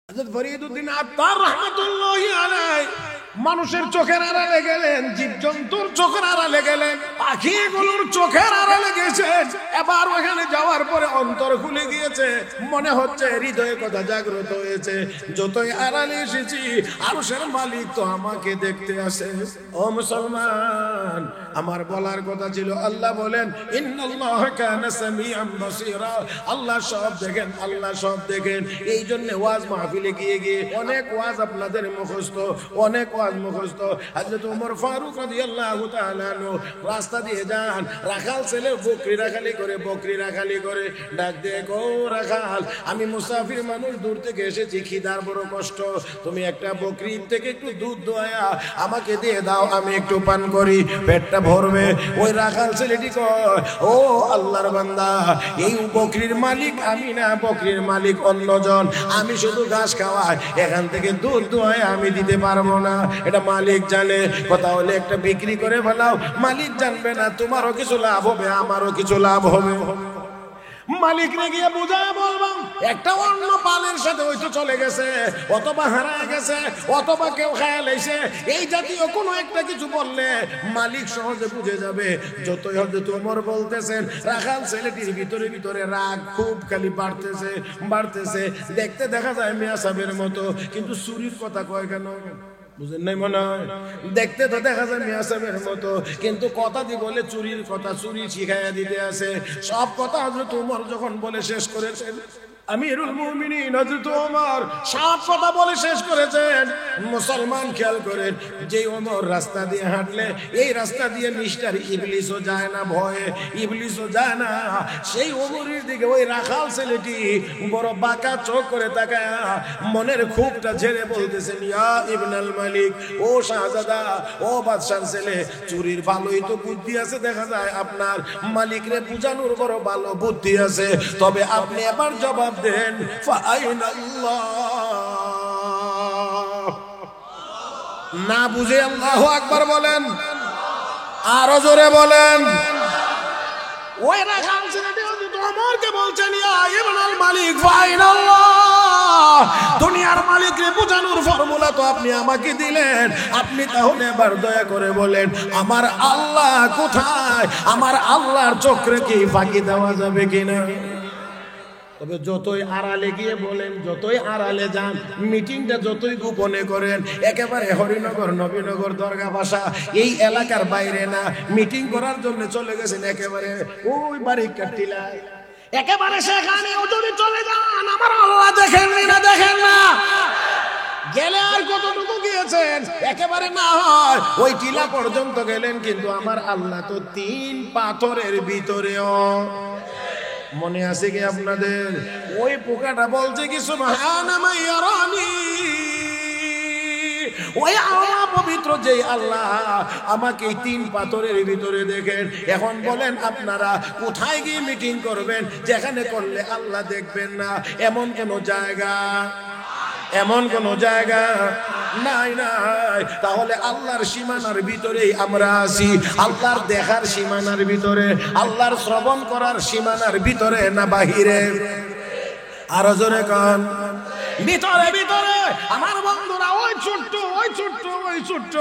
হযরত ফরিদউদ্দিন আত্তার রাহমাতুল্লাহি আলাইহি মানুষের চোখের আড়ালে গেলেন, জীবজন্তুর চোখের আড়ালে গেলেন, পাখিগুলোর চোখের আড়ালে গেছেন। এবার ওখানে যাওয়ার পরে অন্তর খুলে গিয়েছে, মনে হচ্ছে হৃদয়ে কথা জাগ্রত হয়েছে। যতই আড়ালে এসেছি আরশের মালিক তো আমাকে দেখতে আসে। ও মুসলমান, আমার বলার কথা ছিল, আল্লাহ বলেন ইন্নাল্লাহ কানা সামিআন বাসীরা, আল্লাহ সব দেখেন, আল্লাহ সব দেখেন। এই জন্য ওয়াজ মাহফিলে গিয়ে গিয়ে অনেক ওয়াজ আপনাদের মুখস্থ, অনেক ওয়াজ মুখস্থ। হযরত ওমর ফারুক রাদিয়াল্লাহু তাআলা আনহু রাস্তা দিয়ে যান, রাখাল ছেলে বকরি রাখালি করে, বকরি রাখালি করে ডাক দিয়ে, গো রাখাল, আমি মুসাফির মানুষ, দূর থেকে এসেছি, খিদার বড় কষ্ট, তুমি একটা বকরির থেকে একটু দুধ দোয়া আমাকে দিয়ে দাও, আমি একটু পান করি, পেটটা ভরবে। ওই রাখাল ছেলেটি কয়, ও আল্লাহর বান্দা, এই বকরির মালিক আমি না, বকরির মালিক অন্যজন, আমি শুধু ঘাস খাওয়াই, এখান থেকে দুধ দোয়ায় আমি দিতে পারবো না, এটা মালিক জানে। কথা হলে একটা বিক্রি করে ফেলাও, মালিক জানবে না, তোমারও কিছু লাভ হবে, আমারও কিছু লাভ হবে। মালিক রে গিয়ে বুঝায় বলবাম, একটা অন্য পালের সাথে হয়তো চলে গেছে, অথবা হারায় গেছে, অথবা কেউ খেয়াল এসে, এই জাতীয় কোনো একটা কিছু বললে মালিক সহজে বুঝে যাবে। যতই হযরত ওমর বলতেছেন, রাখাল ছেলেটির ভিতরে ভিতরে রাগ খুব খালি বাড়তেছে বাড়তেছে। দেখতে দেখা যায় মিয়া সাহেবের মতো, কিন্তু চুরির কথা কয় কেন বুঝেন নাই মনে হয়? দেখতে তো দেখা যায় মিয়া সাহেবের মতো, কিন্তু কথা দি বলে চুরির কথা, চুরি শিখাইয়া দিতে আছে। সব কথা হযরত ওমর যখন বলে শেষ করেছেন, আমিরুল মুমিনিন হযরত ওমর সব কথা বলে শেষ করেছেন। মুসলমান খেয়াল করেন, যে ওমর রাস্তা দিয়ে হাঁটলে এই রাস্তা দিয়ে মিস্টার ইবলিসও যায় না, ভয়ে ইবলিসও যায় না। সেই ওমরের দিকে ওই রাখাল ছেলেটি বড় বাঁকা চোখ করে তাকায় মনের খুবটা ঝেড়ে বলতেছেন, ইয়া ইবনাল মালিক, ও শাহজাদা, ও বাদশার ছেলে, চুরির ভালোই তো বুদ্ধি আছে, দেখা যায় আপনার মালিকরে বুঝানোর বড় ভালো বুদ্ধি আছে, তবে আপনি এবার জবাব দেন, ফাআইনাল্লাহ। না বুঝে আল্লাহু আকবার বলেন, আরো জোরে বলেন। ওই রাখাল ছেলেটি ওমরকে বলছেন, ইয়া ইবনাল মালিক, ফাআইনাল্লাহ। দুনিয়ার মালিকরে বোঝানোর ফর্মুলা তো আপনি আমাকে দিলেন, আপনি তাহলে এবার দয়া করে বলেন আমার আল্লাহ কোথায়? আমার আল্লাহর চক্রে কি ফাঁকি দেওয়া যাবে কিনা? তবে যতই আড়ালে গিয়ে বলেন, যতই আড়ালে যান, মিটিংটা যতই গোপনে করেন, একেবারে হরিনগর, নবীনগর, দরগা ভাষা এই এলাকার বাইরে না, মিটিং করার জন্য চলে গেছেন একেবারে ওই বারিকার টিলায়, একেবারে সেখানেও যদি চলে যান, আমার আল্লাহ দেখেন না, দেখেন না, গেলে আর কতটুকু গিয়েছেন, একেবারে না হয় ওই টিলা পর্যন্ত গেলেন, কিন্তু আমার আল্লাহ তো 3 পাথরের ভিতরেও। মনে আছে কি আপনাদের? ওই পোকাটা বলছে কি সুবহানামা ইয়ারানি, ওই আল্লাহ পবিত্র, যে আল্লাহ আমাকে 3 পাথরের ভিতরে দেখেন। এখন বলেন আপনারা কোথায় গিয়ে মিটিং করবেন যেখানে করলে আল্লাহ দেখবেন না? এমন কোন জায়গা, এমন কোন জায়গা নাই, নাই। তাহলে আল্লাহর সীমানার ভিতরেই আমরা আছি, আল্লাহর দেখার সীমানার ভিতরে, আল্লাহর শ্রবণ করার সীমানার ভিতরে না বাহিরে? আরো জোরে কান, ভিতরে ভিতরে। আমার বন্ধুরা, ওই ছোট্ট ওই ছোট্ট ওই ছোট্ট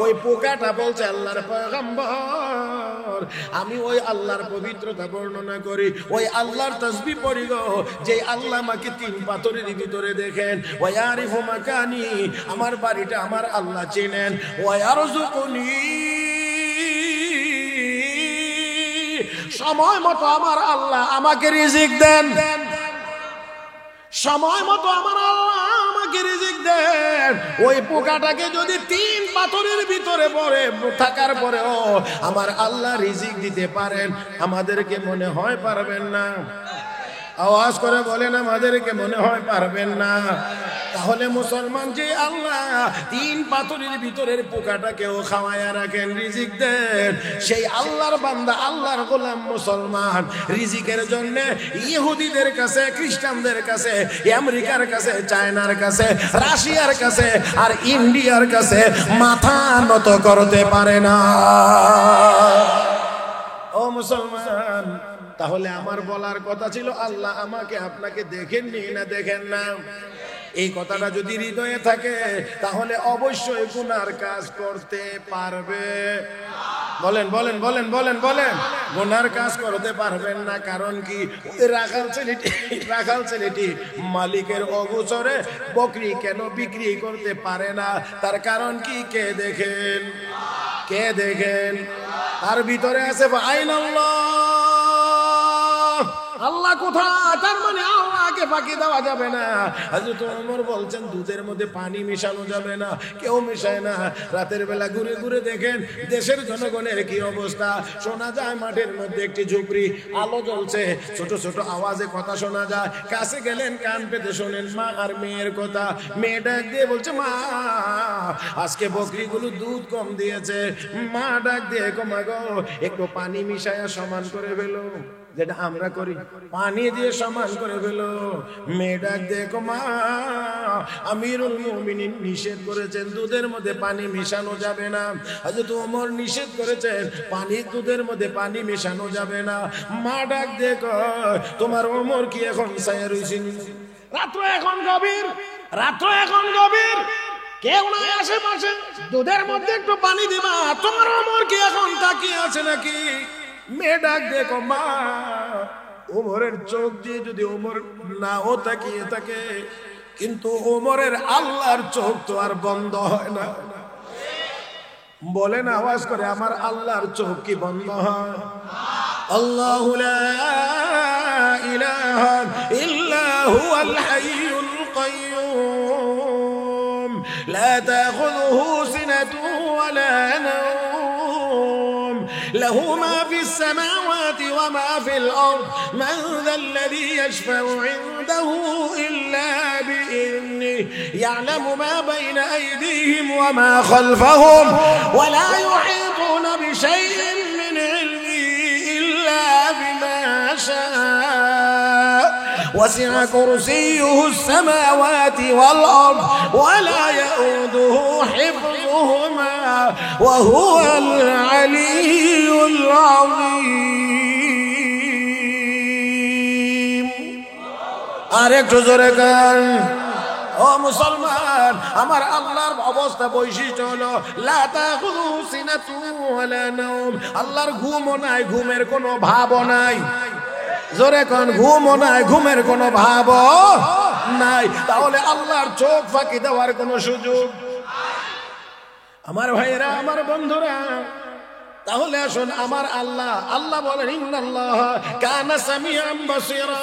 ওই পোকাটা বলছে, আল্লাহর পয়গম্বর, আমি ওই আল্লাহর পবিত্রতা বর্ণনা করি, ওই আল্লাহর তাসবিহ পড়ি গো, যে আল্লাহ আমাকে 3 পাথরের ভিতরে দেখেন। ওয়ারিফু মাকানি, আমার বাড়িটা আমার আল্লাহ চিনেন। ওয়ারযুকুনি, সময় মতো আমার আল্লাহ আমাকে রিজিক দেন, সময় মতো আমার আল্লাহ আমাকে রিজিক দেন। ওই পোকাটাকে যদি 3 পাথরের ভিতরে পড়ে থাকার পরেও আমার আল্লাহ রিজিক দিতে পারেন, আমাদেরকে মনে হয় পারবেন না? আওয়াজ করে বলেন, আমাদেরকে মনে হয় পারবেন না? তাহলে মুসলমান যে আল্লাহ 3 পাথরের ভিতরের পোকাটাকেও খাওয়ায়া রাখেন, রিজিক দেন, সেই আল্লাহর বান্দা, আল্লাহর গোলাম মুসলমান রিজিকের জন্য ইহুদিদের কাছে, খ্রিস্টানদের কাছে, আমেরিকার কাছে, চায়নার কাছে, রাশিয়ার কাছে আর ইন্ডিয়ার কাছে মাথা নত করতে পারে না। ও মুসলমান, তাহলে আমার বলার কথা ছিল, আল্লাহ আমাকে আপনাকে দেখেননি না দেখেন না? এই কথাটা যদি হৃদয়ে থাকে তাহলে অবশ্যই গুনার কাজ করতে পারবে। বলেন বলেন বলেন বলেন বলেন, গুনার কাজ করতে পারবেন না। কারণ কি? রাখাল ছেলেটি মালিকের অগোচরে বকরি কেন বিক্রি করতে পারে না? তার কারণ কি? কে দেখেন? কে দেখেন? তার ভিতরে আছে আইনাল্লাহ, আল্লাহ কোথায়? তার মানে আল্লাহকে ফাঁকি দেওয়া যাবে না। হযরত ওমর বলছেন দুধের মধ্যে পানি মিশানো যাবে না। কেউ মিশায় না। রাতের বেলা ঘুরে ঘুরে দেখেন দেশের জনগণের কি অবস্থা। শোনা যায় মাঠের মধ্যে একটি ঝুপড়ি, আলো জ্বলছে, ছোট ছোট আওয়াজে কথা শোনা যায়। কাছে গেলেন, কান পেতে শোনেন মা আর মেয়ের কথা। মেয়ে ডাক দিয়ে বলছে, মা আজকে বকরিগুলো দুধ কম দিয়েছে। মা ডাক দিয়ে, মা গো একটু পানি মিশায়া সমান করে ফেলো, যেটা আমরা করি, পানি দিয়ে সমান করে ফেলো। মেয়ে ডাক দেখো, মা আমিরুল মুমিনিন নিষেধ করেছেন দুধের মধ্যে পানি মিশানো যাবে না। হযরত ওমর নিষেধ করেছেন দুধের মধ্যে পানি মেশানো যাবে না। মা ডাক দেখো, তোমার ওমর কি এখন ছায়া রইছে? রাত্র এখন গভীর, রাত্র এখন গভীর, কেউ নাই আশেপাশে, দুধের মধ্যে একটু পানি দিবা। তোমার ওমর কি এখন তাকিয়ে আছে নাকি? মেয়ে ডাক দেখো, মা ওমরের চোখ দিয়ে যদি ওমর নাও তাকিয়ে থাকে, কিন্তু ওমরের আল্লাহর চোখ তো আর বন্ধ হয় না। বলেন আওয়াজ করে, আমার আল্লাহর চোখ কি বন্ধ হয়? আল্লাহু লা ইলাহা ইল্লা হুয়াল হাইয়ুল কাইয়্যুম লা তাখুযুহু সিনাতুন ওয়া লা নাওম লাহু মা ফিস সামাওয়াতি ওয়া মা ফিল আরদ মান যাল্লাযী ইয়াশফাউ ইনদাহু ইল্লা বিইذনিহি ইয়া'লামু মা বাইনা আইদিহিম ওয়া মা খালফাহুম ওয়া লা ইউহীতুনা বিশাইইন মিন ইলমিহি ইল্লা বিমা শাআ وسع كرسيه السماوات والأرض ولا يؤوده حفظهما وهو العلي العظيم আরেকটু জোরে গান। ও মুসলমান, আমার আল্লাহর অবস্থা বৈশিষ্ট্য হলো লা তাখুযুহু সিনাতুন ওয়া লা নাওম। আল্লাহর ঘুমও নাই, ঘুমের কোনো ভাবও নাই। জোরে কোন, ঘুমও নাই, ঘুমের কোনো ভাবও নাই। তাহলে আল্লাহর চোখ ফাঁকি দেওয়ার কোনো সুযোগ? আমার ভাইরা, আমার বন্ধুরা, তাহলে আসুন আমার আল্লাহ, আল্লাহ বলেন ইন্নাল্লাহ কানা সামিআন বাসীরা।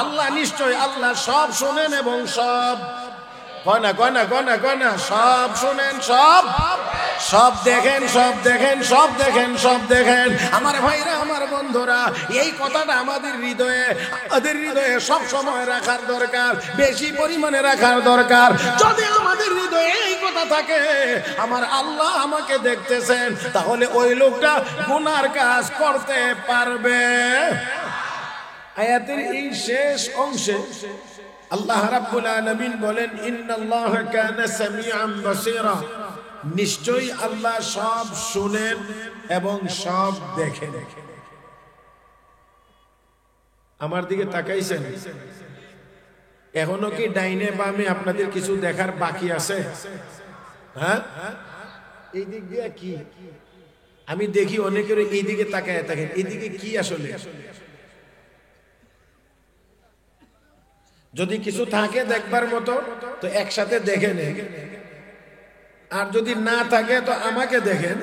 আল্লাহ নিশ্চয়, আল্লাহ সব শুনেন এবং সব কয়না কয়না কয়না কয়না সব শুনেন, সব সব দেখেন, সব দেখেন, সব দেখেন, সব দেখেন। আমার ভাইরা, আমার বন্ধুরা, এই কথাটা আমাদের হৃদয়ে সব সময় রাখার দরকার, বেশি পরিমাণে রাখার দরকার। যদি আমাদের হৃদয়ে এই কথা থাকে আমার আল্লাহ আমাকে দেখতেছেন, তাহলে ওই লোকটা গুনার কাজ করতে পারবে। আয়াতের এই শেষ অংশে আল্লাহ রাব্বুল আলামিন বলেন ইন্নাল্লাহা কানা সামিআন বাসীরা। নিশ্চয়ই আল্লাহ সব শুনেন এবং সব দেখেন। আমার দিকে তাকাইছেন? এখনো কি ডাইনে বামে আপনাদের কিছু দেখার বাকি আছে? হ্যাঁ, এই দিক দিয়ে কি আমি দেখি অনেকের এই দিকে তাকায় থাকেন। এইদিকে কি আসলে? যদি কিছু থাকে দেখবার মতো তো একসাথে দেখে নেন, আর যদি না থাকে তো আমাকে দেখেন।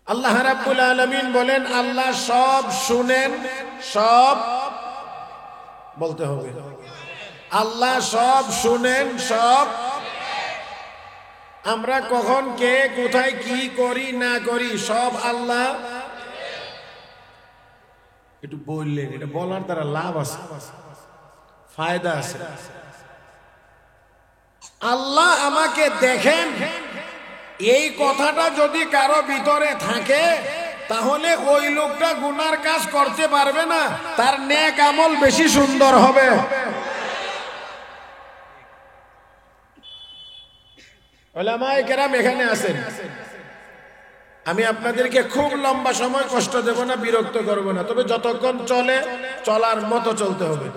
আল্লাহ রাব্বুল আলামিন বলেন আল্লাহ সব শুনেন, সব বলতে হবে, আল্লাহ সব শুনেন, সব। আমরা কখন কে কোথায় কি করি না করি সব আল্লাহ। একটু বললেন, এটা বলার দ্বারা লাভ আছে, ফায়দা আছে। আল্লাহ আমাকে দেখেন, এই কথাটা যদি কারো ভিতরে থাকে তাহলে ওই লোকটা গুনার কাজ করতে পারবে না, তার নেক আমল বেশি সুন্দর হবে। উলামায়ে কেরাম এখানে আছেন, আমি আপনাদেরকে খুব লম্বা সময় কষ্ট দেব না, বিরক্ত করব না, তবে যতক্ষণ চলে চলার মতো চলতে হবে।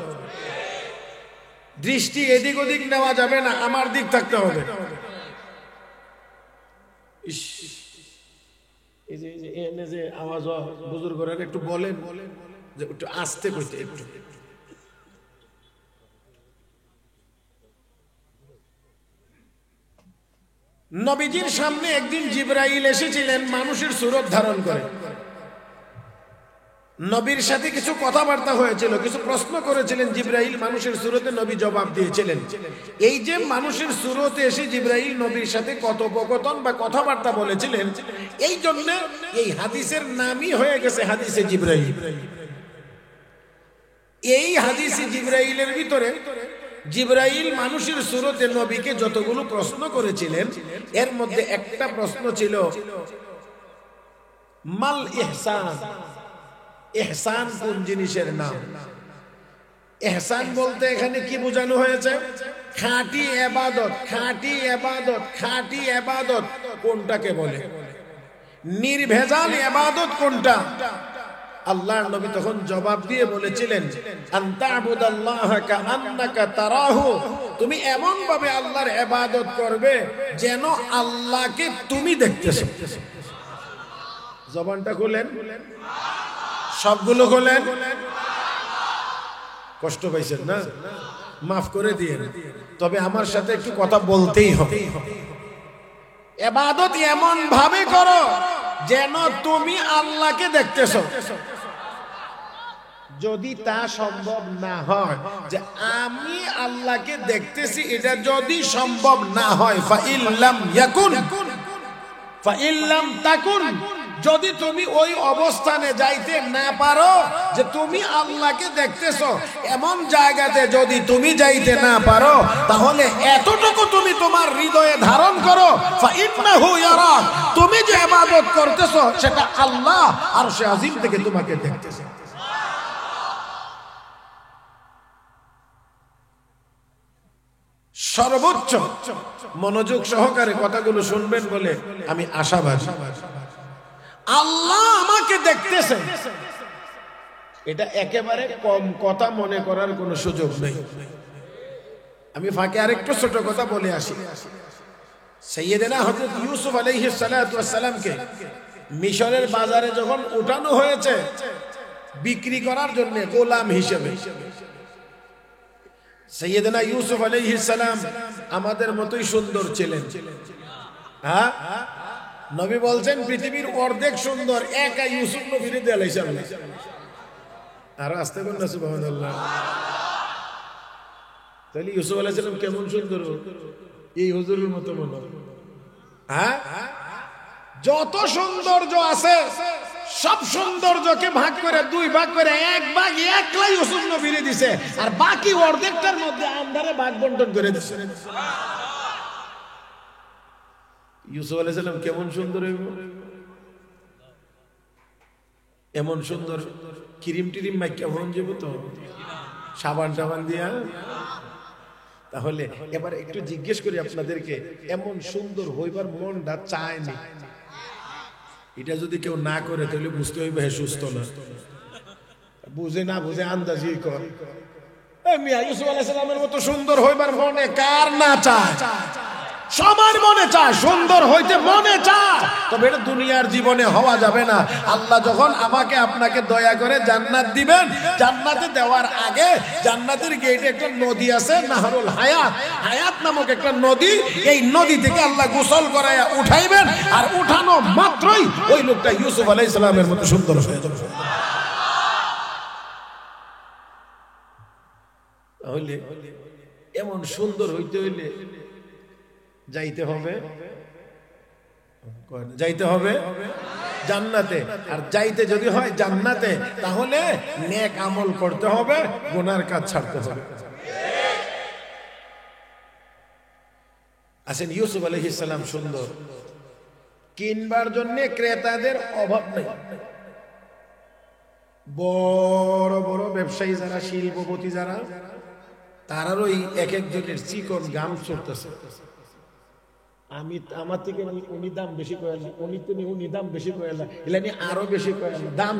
দৃষ্টি এদিক ওদিক নেওয়া যাবে না, আমার দিক থাকতে হবে। এই যে এনে যে আওয়াজ বুজুর্গরা একটু বলেন যে একটু আস্তে করতে। একটু নবীজির সামনে একদিন জিবরাইল এসেছিলেন মানুষের সুরত ধারণ করে। নবীর সাথে কিছু কথাবার্তা হয়েছিল, কিছু প্রশ্ন করেছিলেন জিবরাইল মানুষের সুরতে, নবী জবাব দিয়েছিলেন। এই যে মানুষের সুরতে এসে জিবরাইল নবীর সাথে কথোপকথন বা কথাবার্তা বলেছিলেন, এই জন্য এই হাদিসের নামই হয়ে গেছে হাদিসে জিবরাইল। এই হাদিসে জিবরাইলের ভিতরে জিবরাইল মানুষের সুরতে নবীকে যতগুলো প্রশ্ন করেছিলেন, এর মধ্যে একটা প্রশ্ন ছিল মাল ইহসান, ইহসান কোন জিনিসের নাম? ইহসান বলতে এখানে কি বোঝানো হয়েছে? খাঁটি ইবাদত, খাঁটি ইবাদত, খাঁটি ইবাদত কোনটাকে বলে? নির্ভেজাল ইবাদত কোনটা? আল্লাহর নবী তখন জবাব দিয়ে বলেছিলেন আনতাবুদাল্লাহা কাআন্নাকা তারাহু, তুমি এমন ভাবে আল্লাহর ইবাদত করবে যেন আল্লাহকে তুমি দেখতেছো। জবানটা খুলেন, সবগুলো খোলেন। কষ্ট পাইছেন না? মাফ করে দিয়েন, তবে আমার সাথে একটু কথা বলতেই হবে। ইবাদত এমন ভাবে করো যেন তুমি আল্লাহকে দেখতেছো। যদি তা সম্ভব না হয় যে আমি আল্লাহকে দেখতেছি, এটা যদি সম্ভব না হয় ফাইল্লাম ইয়াকুন ফাইল্লাম তাকুন, যদি তুমি ওই অবস্থানে যাইতে না পারো যে তুমি আল্লাহকে দেখতেছো, এমন জায়গাতে যদি তুমি যাইতে না পারো, তাহলে এতটুকু তুমি তোমার হৃদয়ে ধারণ করো ফাইন্নাহু ইয়ারাক, তুমি যে ইবাদত করতেছো সেটা আল্লাহ আরশে আজিম থেকে তোমাকে দেখতেছে। সর্বোচ্চ মনোযোগ সহকারে কথাগুলো শুনবেন বলে আমি আশাবাদী। আল্লাহ আমাকে দেখতেছেন, এটা একেবারে কম কথা মনে করার কোনো সুযোগ নেই। আমি ফাঁকে আরেকটু ছোট কথা বলে আসি। সাইয়েদেনা হযরত ইউসুফ আলাইহিস সালাতু ওয়াস সালামকে মিশরের বাজারে যখন উঠানো হয়েছে বিক্রি করার জন্য গোলাম হিসেবে, সাইয়েদেনা ইউসুফ আলাইহিস সালাম আমাদের মতোই সুন্দর ছিলেন। হ্যাঁ, নবী বলছেন পৃথিবীর অর্ধেক সুন্দর একা ইউসুফ নবীরে দেলাইছে আল্লাহ। আর আস্তে বলেন না সুবহানাল্লাহ। তাহলে ইউসুফ আলাইহিস সালাম কেমন সুন্দর, এই হুজুরের মতো মনে। হ্যাঁ, যত সৌন্দর্য আছে সব সৌন্দর্যকে ভাগ করে দুই ভাগ করে এক ভাগ একলাই ইউসুফ নবীরে দিছে, আর বাকি অর্ধেকটার মধ্যে আন্ধারে ভাগ বন্টন করে দিছে। ইউসুফ আলাইহিস সালাম কেমন সুন্দর, এমন সুন্দর ক্রিম টিরিম মাইকা হন যাব তো সাবান টাবান দিয়া। তাহলে এবার একটু জিজ্ঞেস করি আপনাদেরকে, এমন সুন্দর হইবার মনটা চায় না? এটা যদি কেউ না করে তাহলে বুঝতে হইবে হে সুস্থ না। বুঝে না বুঝে আন্দাজি কর। মিয়া ইউসুফ আলাইহিস সালামের মতো সুন্দর হইবার মনে কার না চায়? সবার মনে চায়, সুন্দর হইতে মনে চায়, তবে এটা দুনিয়ার জীবনে হওয়া যাবে না। আল্লাহ যখন আমাকে আপনাকে দয়া করে জান্নাত দিবেন, জান্নাতে দেওয়ার আগে জান্নাতের গেটে একটা নদী আছে, নাহরুল হায়াত, হায়াত নামক একটা নদী, এই নদী থেকে আল্লাহ গোসল করায়া উঠাইবেন, আর উঠানো মাত্রই ওই লোকটা ইউসুফ আলাইহিস সালামের মতো সুন্দর হয়ে যাবে। তাহলে এমন সুন্দর হইতে হইলে যাইতে হবে, যাইতে হবে জান্নাতে। আর যাইতে যদি হয় জান্নাতে, তাহলে নেক আমল করতে হবে, গুনার কাজ ছাড়তে হবে। আসেন, ইউসুফ আলাইহিস সালাম সুন্দর, কিনবার জন্য ক্রেতাদের অভাব নেই। বড় বড় ব্যবসায়ী যারা, শিল্পপতি যারা, তারারও এক একজনের চিকন গাম চলতেছে। আমি আমার থেকে উনি দাম বেশি করে না, উনি দাম বেশি করে না, এলানি আরো বেশি করে না, দাম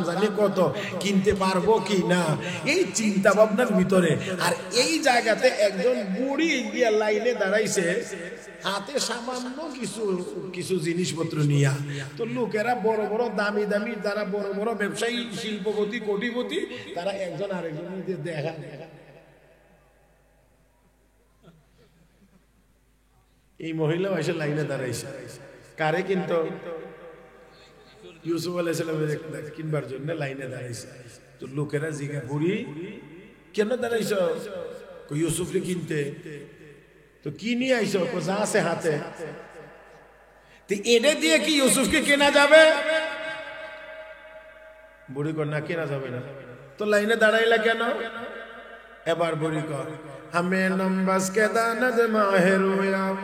জানি কত, কিনতে পারবো কি না, এই চিন্তা ভাবনার ভিতরে। আর এই জায়গাতে একজন বুড়ি গিয়া লাইনে দাঁড়াইছে, হাতে সামান্য কিছু জিনিসপত্র নিয়া। তো লোকেরা বড় বড় দামি যারা বড় বড় ব্যবসায়ী, শিল্পপতি, কোটিপতি, তারা একজন আরেকজনের দেখা। এই মহিলা এসে লাইনে দাঁড়াইছে, কারে কিন্তু ইউসুফ আলাইহিস সালামের কিনবার জন্য লাইনে দাঁড়াইছে। তো লোকেরা জিজ্ঞাসা, বুড়ি কেন দাঁড়াইছ? ইউসুফকে কিনতে। তো কি নিয়ে আইছো? যা আছে হাতে। তো এটা দিয়ে কি ইউসুফকে কেনা যাবে? বুড়ি কর, না কেনা যাবে না। তো লাইনে দাঁড়াইলা কেন? এবার বুড়ি কর, হামে নম্বাস কে দানাদ মাহেরুয়াম,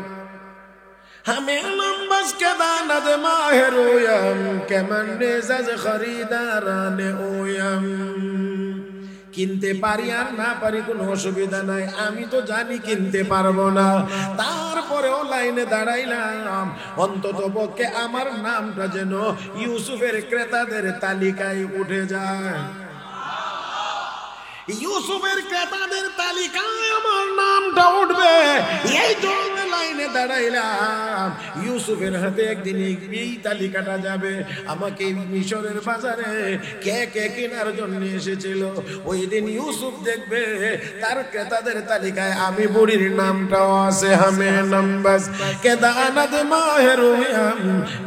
हमें नंबस के दानद माहेरोयम केमन नेजाज खरीदाराने ओयम। কিনতে পারি আর না পারি কোনো অসুবিধা নাই, আমি তো জানি কিনতে পারবো না, তারপরেও লাইনে দাঁড়াইলাম অন্তত পক্ষে আমার নামটা যেন ইউসুফের ক্রেতাদের তালিকায় উঠে যায়। ইউসুফের ক্রেতাদের তালিকায় আমার নামটা উঠবে, এই জন্য লাইনে দাঁড়াইলাম। ইউসুফের হাতে একদিন এই তালিকাটা যাবে। আমাকে মিশরের বাজারে কে কে কেনার জন্য এসেছিল, ওই দিন ইউসুফ দেখবে তার ক্রেতাদের তালিকায় আমি বুড়ির নামটাও আছে। হামে নাম্বাস কে দানাদ মাহেরুয়াম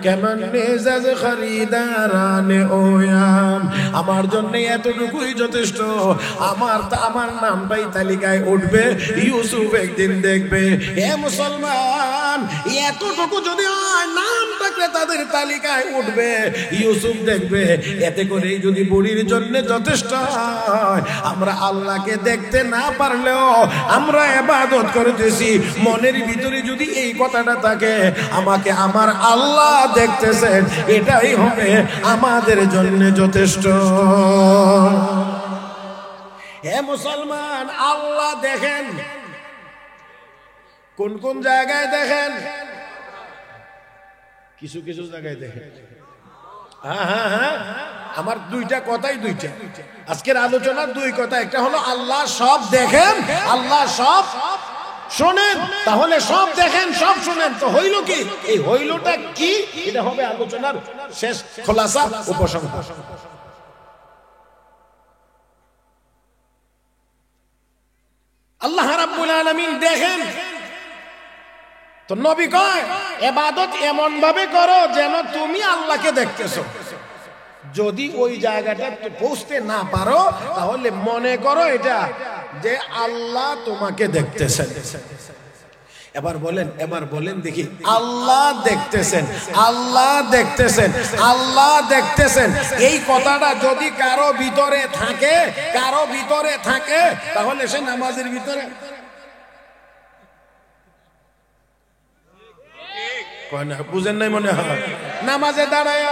কেমন নেজাজ খরিদারানে ওয়াম। আমার জন্য এতটুকুই যথেষ্ট, আমার নামটাই তালিকায় উঠবে। ইউসুফ একদিন দেখবে, হে মুসলমান, এতটুকু যদি নামটা ক্রেতাদের তালিকায় উঠবে, ইউসুফ দেখবে, এতে করে যদি বুড়ির জন্য যথেষ্ট হয়। আমরা আল্লাহকে দেখতে না পারলেও আমরা ইবাদত করতেছি, মনের ভিতরে যদি এই কথাটা থাকে, আমাকে আমার আল্লাহ দেখতেছেন, এটাই হবে আমাদের জন্য যথেষ্ট। হে মুসলমান, আল্লাহ দেখেন কোন কোন জায়গায় দেখেন, কিছু কিছু জায়গায় দেখেন। হ্যাঁ, আমার দুইটা কথাই, আজকের আলোচনার দুই কথা। একটা হলো আল্লাহ সব দেখেন, আল্লাহ সব শোনেন। তাহলে সব দেখেন, সব শোনেন, তো হইল কি? এই হইলটা কি? এটা হবে আলোচনার শেষ খোলাসা, উপসংহার। আল্লাহ রাব্বুল আলামিন দেখেন, তো নবী কয় ইবাদত এমন ভাবে করো যেন তুমি আল্লাহকে দেখতেছো। যদি ওই জায়গাটা পৌঁছতে না পারো, তাহলে মনে করো এটা যে আল্লাহ তোমাকে দেখতেছেন। এবার বলেন দেখি, আল্লাহ দেখতেছেন, আল্লাহ দেখতেছেন, আল্লাহ দেখতেছেন, এই কথাটা যদি কারো ভিতরে থাকে, তাহলে সে নামাজের ভিতরে বুঝেন নাই মনে হয়। নামাজে দাঁড়ায়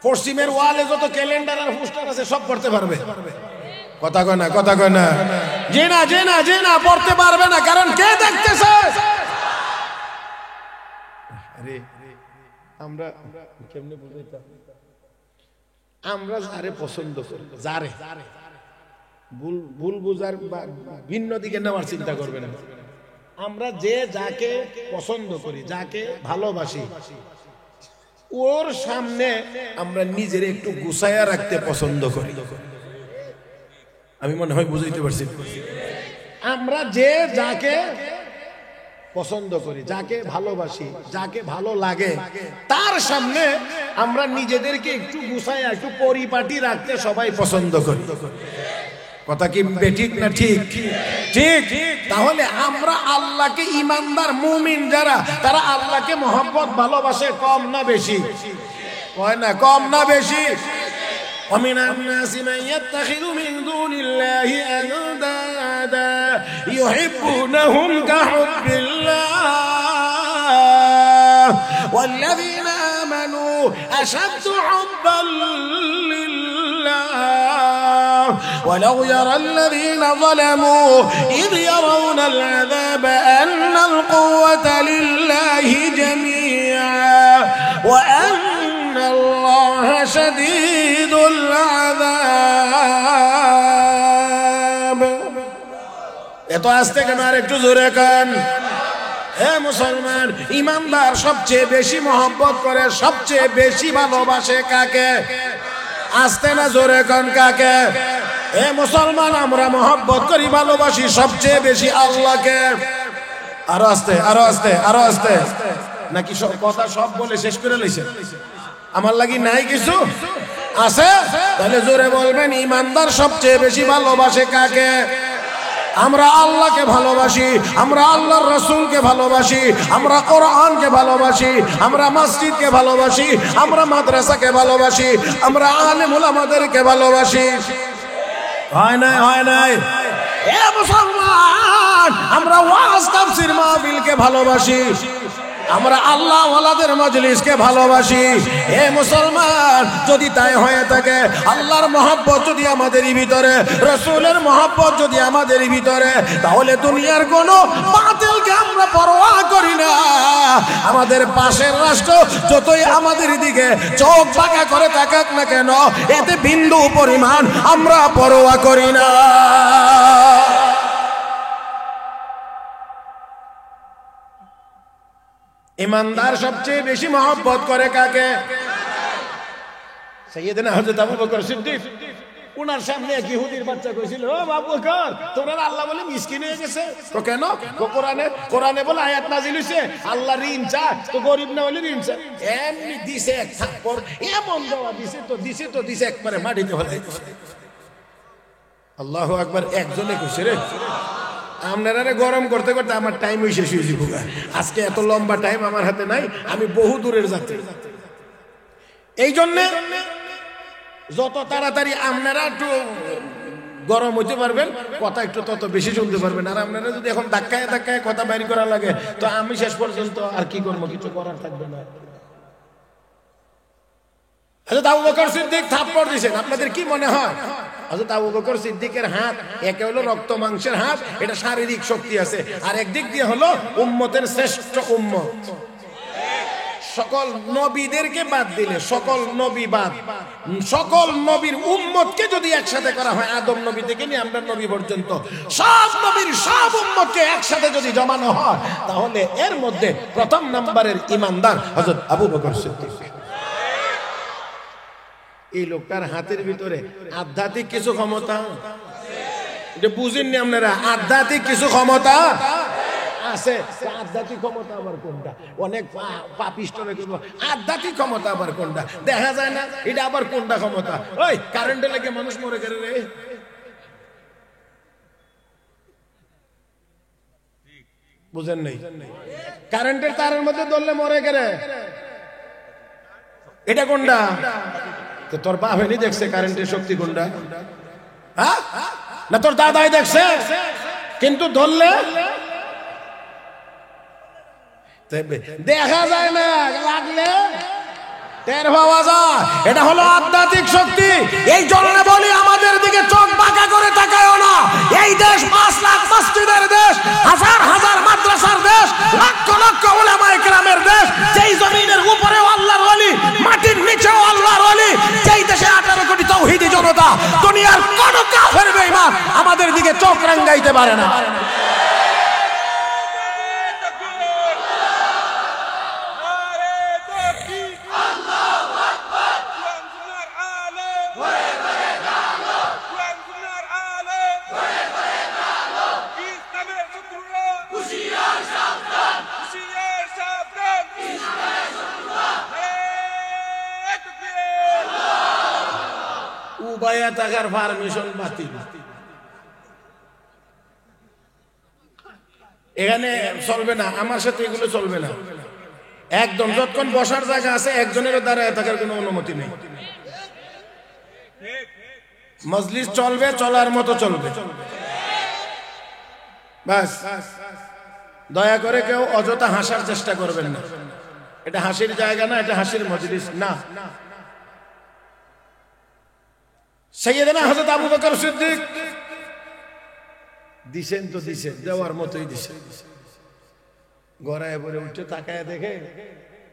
পশ্চিমের ওয়ালে যত ক্যালেন্ডার আর পোস্টার আছে সব পড়তে পারবে। কথা কয় না, যে না পড়তে পারবে না, কারণ কে দেখতেছে? আরে আমরা কেমনে বুঝাইতাম? আমরা যারে পছন্দ করি, যারে ভুল বুঝার বা ভিন্ন দিকে নেওয়ার চিন্তা করবে না। আমরা যাকে পছন্দ করি, যাকে ভালোবাসি, ওর সামনে আমরা নিজের একটু গুছায়া রাখতে পছন্দ করি। আমি মনে হয় বুঝাইতে পারছি। আমরা যাকে পছন্দ করি, যাকে ভালোবাসি, যাকে ভালো লাগে, তার সামনে আমরা নিজেদেরকে একটু গুছায়া, একটু পরিপাটি রাখতে সবাই পছন্দ করি। কথা কি ঠিক না? ঠিক। তাহলে আমরা আল্লাহকে, ইমানদার মুমিন যারা, তারা আল্লাহকে মহব্বত ভালোবাসে কম না বেশি? কয় না, কম না বেশি? ومن الناس من يتخذ من دون الله أندادا يحبونهم كحب الله والذين آمنوا أشد حبا لله ولو يرى الذين ظلموا إذ يرون العذاب أن القوة لله جميعا وأن الله شديد العذاب. এত আস্তে কেন? আর একটু জোরে কান। হে মুসলমান, ইমানদার সবচেয়ে বেশি মহব্বত করে, সবচেয়ে বেশি ভালোবাসে কাকে? আস্তে না জোরে কান, কাকে? হে মুসলমান, আমরা মহব্বত করি, ভালোবাসি সবচেয়ে বেশি আল্লাহকে। আরো আস্তে, আরো আস্তে, আরো আস্তে। নাকি সব কথা সব বলে শেষ করে লইছে? আমার লাগি নাই কিছু আছে? তাহলে জোরে বলবেন, ইমানদার সবচেয়ে বেশি ভালোবাসে কাকে? আমরা আল্লাহকে ভালোবাসি, আমরা আল্লাহর রাসূলকে ভালোবাসি, আমরা কোরআনকে ভালোবাসি, আমরা মসজিদকে ভালোবাসি, আমরা মাদ্রাসাকে ভালোবাসি, আমরা আলেম উলামাদেরকে ভালোবাসি। হয় নাই? হয় নাই? এ মুসলমান, আমরা ওয়াজ তাফসীর মাহফিলকে ভালোবাসি, আমরা আল্লাহ ওয়ালাদের মজলিসকে ভালোবাসি। হে মুসলমান, যদি তাই হয়ে থাকে, আল্লাহর মহব্বত যদি আমাদের ভিতরে, রাসূলের মহব্বত যদি আমাদের ভিতরে, তাহলে দুনিয়ার কোনো বাতিলকে আমরা পরোয়া করি না। আমাদের পাশের রাষ্ট্র যতই আমাদের দিকে চোখ বাঁকা করে তাকাক না কেন, এতে বিন্দু পরিমাণ আমরা পরোয়া করি না। ইমানদার সবচেয়ে বেশি মহব্বত করে কাকে? সাইয়েদনা হযরত আবু বকর সিদ্দিক, উনার সামনে এক ইহুদির বাচ্চা কইছিল, ও আবু বকর, তোরা আল্লাহ বলে মিসকিন হয়ে গেছে। তো কেন? কোরআনে বলে আয়াত নাজিল হইছে, আল্লাহ ঋণ চা, তো গরিব না হলে ঋণ চা। এমনি দিছে এক থাপ্পড়, এমন দেওয়া দিছে একবারে মাটিতে ফেলে। আল্লাহু আকবার। একজনে কইছে, রে আপনারা গরম করতে করতে আমার টাইম শেষ হয়ে যাবো। আজকে এত লম্বা টাইম আমার হাতে নাই, আমি বহু দূরের যাত্রী। এই জন্য যত তাড়াতাড়ি আপনারা একটু গরম হইতে পারবেন, কথা একটু তত বেশি শুনতে পারবেন। আর আপনারা যদি এখন ধাক্কায় ধাক্কায় কথা বাইর করা লাগে, তো আমি শেষ পর্যন্ত আর কি করবো, কিছু করার থাকবে না। হযরত আবু বকর সিদ্দিক থাপ্পড় দিয়েছেন, আপনাদের কি মনে হয়? হযরত আবু বকর সিদ্দিকের হাত একে হলো রক্ত মাংসের হাত, এটা শারীরিক শক্তি আছে, আর একদিক দিয়ে হলো উম্মতের শ্রেষ্ঠ উম্মত। সকল নবীদেরকে বাদ দিলে, সকল নবী বাদ, সকল নবীর উম্মতকে যদি একসাথে করা হয়, আদম নবী থেকে নিয়ে আমরা নবী পর্যন্ত সব নবীর সব উম্মতকে একসাথে যদি জমানো হয়, তাহলে এর মধ্যে প্রথম নাম্বারের ঈমানদার হযরত আবু বকর সিদ্দিক। এই লোকটার হাতের ভিতরে আধ্যাত্মিক কিছু ক্ষমতা, এটা বুঝেননি আপনারা? আধ্যাত্মিক কিছু ক্ষমতা আছে। আধ্যাত্মিক ক্ষমতা আবার কোনটা? অনেক পাপিষ্ট আধ্যাত্মিক ক্ষমতা আবার কোনটা দেখা যায় না, এটা আবার কোনটা ক্ষমতা? ওই কারেন্টে লেগে মানুষ মরে গেলে রে, বুঝেন নাই? কারেন্টের তারের মধ্যে ধরলে মরে গেলে, এটা কোনটা? তোর বাপ হেনি দেখছে কারেন্টের শক্তি কোনটা? হ্যাঁ না, তোর দাদাই দেখছে, কিন্তু ধরলে দেখা যায় না, লাগলে টের পাওয়া যায়। এটা হলো আধ্যাত্মিক শক্তি। এই জন্য বলি, আমাদের দিকে চোখ বাঁকা করে তাকায়ও না। এই দেশ 5 লাখ মসজিদের দেশ, হাজার হাজার মাদ্রাসার দেশ, লক্ষ লক্ষ উলামায়ে কেরামের দেশ, যেই জমিনের উপরেও আল্লাহর ওলি, মাটির নিচেও আল্লাহর ওলি, যেই দেশে 18 কোটি তাওহীদি জনতা, দুনিয়ার কোন কাফের বেঈমান আমাদের দিকে চোখ রাঙাইতে পারে না। উবায়া টাকার পারমিশন বাতিল, এখানে চলবে না, আমার সাথে এগুলো চলবে না। একদম যতক্ষণ বসার জায়গা আছে, একজনের দাঁড়ায় থাকার কোনো অনুমতি নেই। মজলিস চলবে, চলার মতো চলবে, বাস। দয়া করে কেউ অযথা হাসার চেষ্টা করবেন না, এটা হাসির জায়গা না, এটা হাসির মজলিস না। সাইয়েদনা হযরত আবু বকর সিদ্দিক দিছেন তো দিছেন, দেওয়ার মতোই দিছেন। গড়ায় পরে উঠে তাকায় দেখে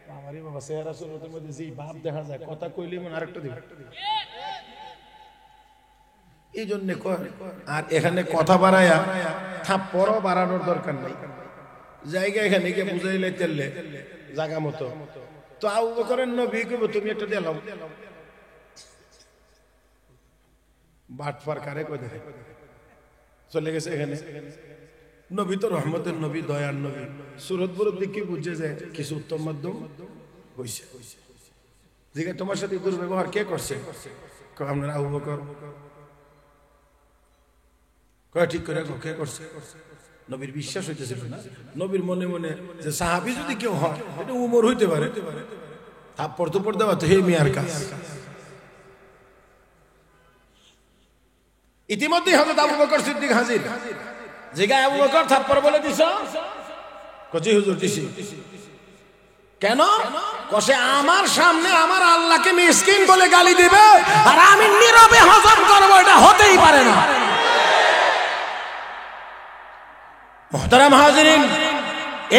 বাবারে বাবা, চেহারা সুরতের মধ্যে যে ভাব দেখা যায়, কথা কইলে মনে আরেকটা দিবে। এই জন্য আর এখানে কথা বাড়ায়া থাপ্পড়ও বাড়ানোর দরকার নাই, জায়গা এখানে গিয়ে বুঝাইলে তেললে জায়গা মতো। তো আবু বকরের নবী কইব তুমি একটা দিলাম, বাটফার কারে কই দেখে চলে গেছে এখানে। নবী তো রহমতের নবী, দয়ার নবী, সুরত বরত দেখে বুঝছে যে কিছু উত্তম মাধ্যম হইছে। জিজ্ঞাসা তোমার সাথে দুর্ব্যবহার কে করছে? আপনার আবু বকর। কয় ঠিক করে কে করছে? নবীর বিশ্বাস হইতেছিল না। নবীর মনে মনে যে সাহাবী যদি কেউ হয় এটা উমর হইতে পারে, থাপ্পড় তুপ্পড় দেওয়া তো হে মিয়ার কাজ। ইতিমধ্যে হযরত আবু বকর সিদ্দিক হাজির। জিগায় আবু বকর থাপ্পড় বলে দিছো? কজি হুজুর দিছি। কেন? কসে আমার সামনে আমার আল্লাহকে মিসকিন বলে গালি দিবে আর আমি নীরবে হজম করব, এটা হতেই পারে না। মুহতারাম হাজিরিন,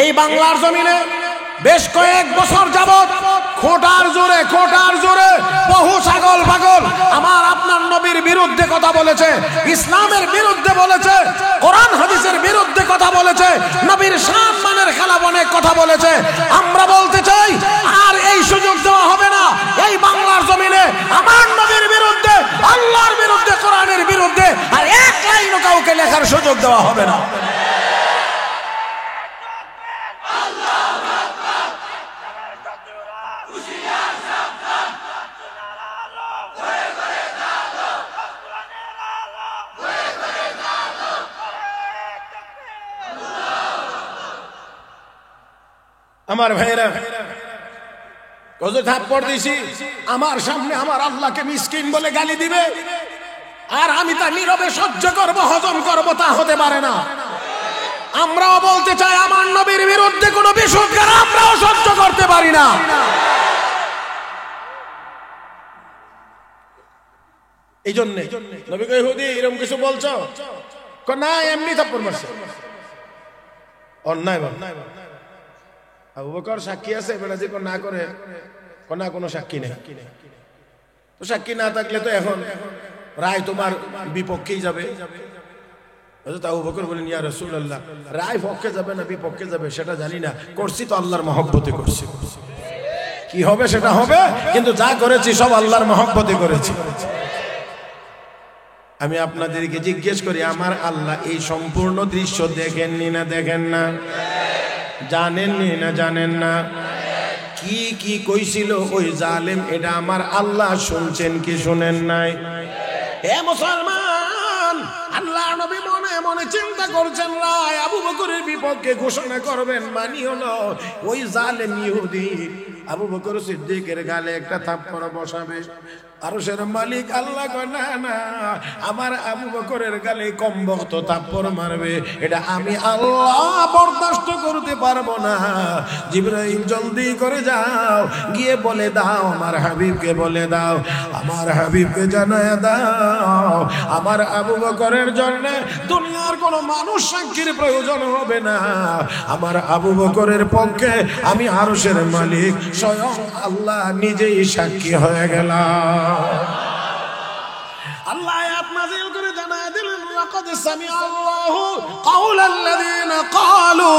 এই বাংলার জমিনে বেশ কয়েক বছর যাবত খোটার জোরে বহু ছাগল পাগল আমার আপনার নবীর বিরুদ্ধে কথা বলেছে, ইসলামের বিরুদ্ধে বলেছে, কোরআন হাদিসের বিরুদ্ধে কথা বলেছে, নবীর সম্মানের খেলাফ অনেক কথা বলেছে। আমরা বলতে চাই আর এই সুযোগ দেওয়া হবে না। এই বাংলার জমিনে আমার নবীর বিরুদ্ধে, আল্লাহর বিরুদ্ধে, কোরআনের বিরুদ্ধে আর এক লাইনও কাউকে লেখার সুযোগ দেওয়া হবে না। আমার ভাইরা, কত থাপ্পড় দিছি, আমার সামনে আমার আল্লাহকে মিসকিন বলে গালি দিবে আর আমি তা নীরবে সহ্য করব, হজম করব, তা হতে পারে না। আমরাও বলতে চাই আমার নবীর বিরুদ্ধে কোনো বিশুদ্ধের আমরাও সহ্য করতে পারি না। এই জন্য নবী কই ইহুদি এরকম কিছু বলছো? না, এমনি থাপ্পড় মারছে, অন্যায় বল। আবু বকর সাক্ষী আছে, বেটা যে না করে না, কোনো সাক্ষী নেই। তো সাক্ষী না থাকলে তো এখন রায় তোমার বিপক্ষেই যাবে। আবু বকর বলেন ইয়া রাসূলুল্লাহ, রায় পক্ষে যাবে না বিপক্ষে যাবে সেটা জানি না, করছি তো আল্লাহর মহব্বতে করছি, কি হবে সেটা হবে, কিন্তু যা করেছি সব আল্লাহর মহব্বতে করেছি। আমি আপনাদেরকে জিজ্ঞেস করি, আমার আল্লাহ এই সম্পূর্ণ দৃশ্য দেখেননি না দেখেন না? জানেননি না জানেন না? কি কি কইছিল ওই জালেম, এটা আমার আল্লাহ শুনছেন কি শুনেন নাই? হে মুসলমান, আল্লাহ নবী মনে মনে চিন্তা করছেন রায় আবু বকরের বিপক্ষে ঘোষণা করবেন, মানি হলো ওই জালেম ইহুদি আবু বকর সিদ্দিকের গালে একটা থাপ্পড় বসাবে। আরশের মালিক আল্লাহ কয় না না, আমার আবু বকরের গালে কম বক্ত থাপ্পড় মারবে, এটা আমি আল্লাহ বরদাস্ত করতে পারবো না। জিবরাইল জলদি করে যাও, গিয়ে বলে দাও, আমার হাবিবকে বলে দাও, আমার হাবিবকে জানায় দাও, আমার আবু বকরের জন্য দুনিয়ার কোনো মানুষ সাক্ষীর প্রয়োজন হবে না, আমার আবু বকরের পক্ষে আমি আরশের মালিক স্বয়ং আল্লাহ নিজেই সাক্ষী হয়ে গেলাম। আল্লাহ আয়াত নাযিল করে জানায় দিলেন, লাকাদ সামিআল্লাহু কাওলাল্লাযীনা ক্বালু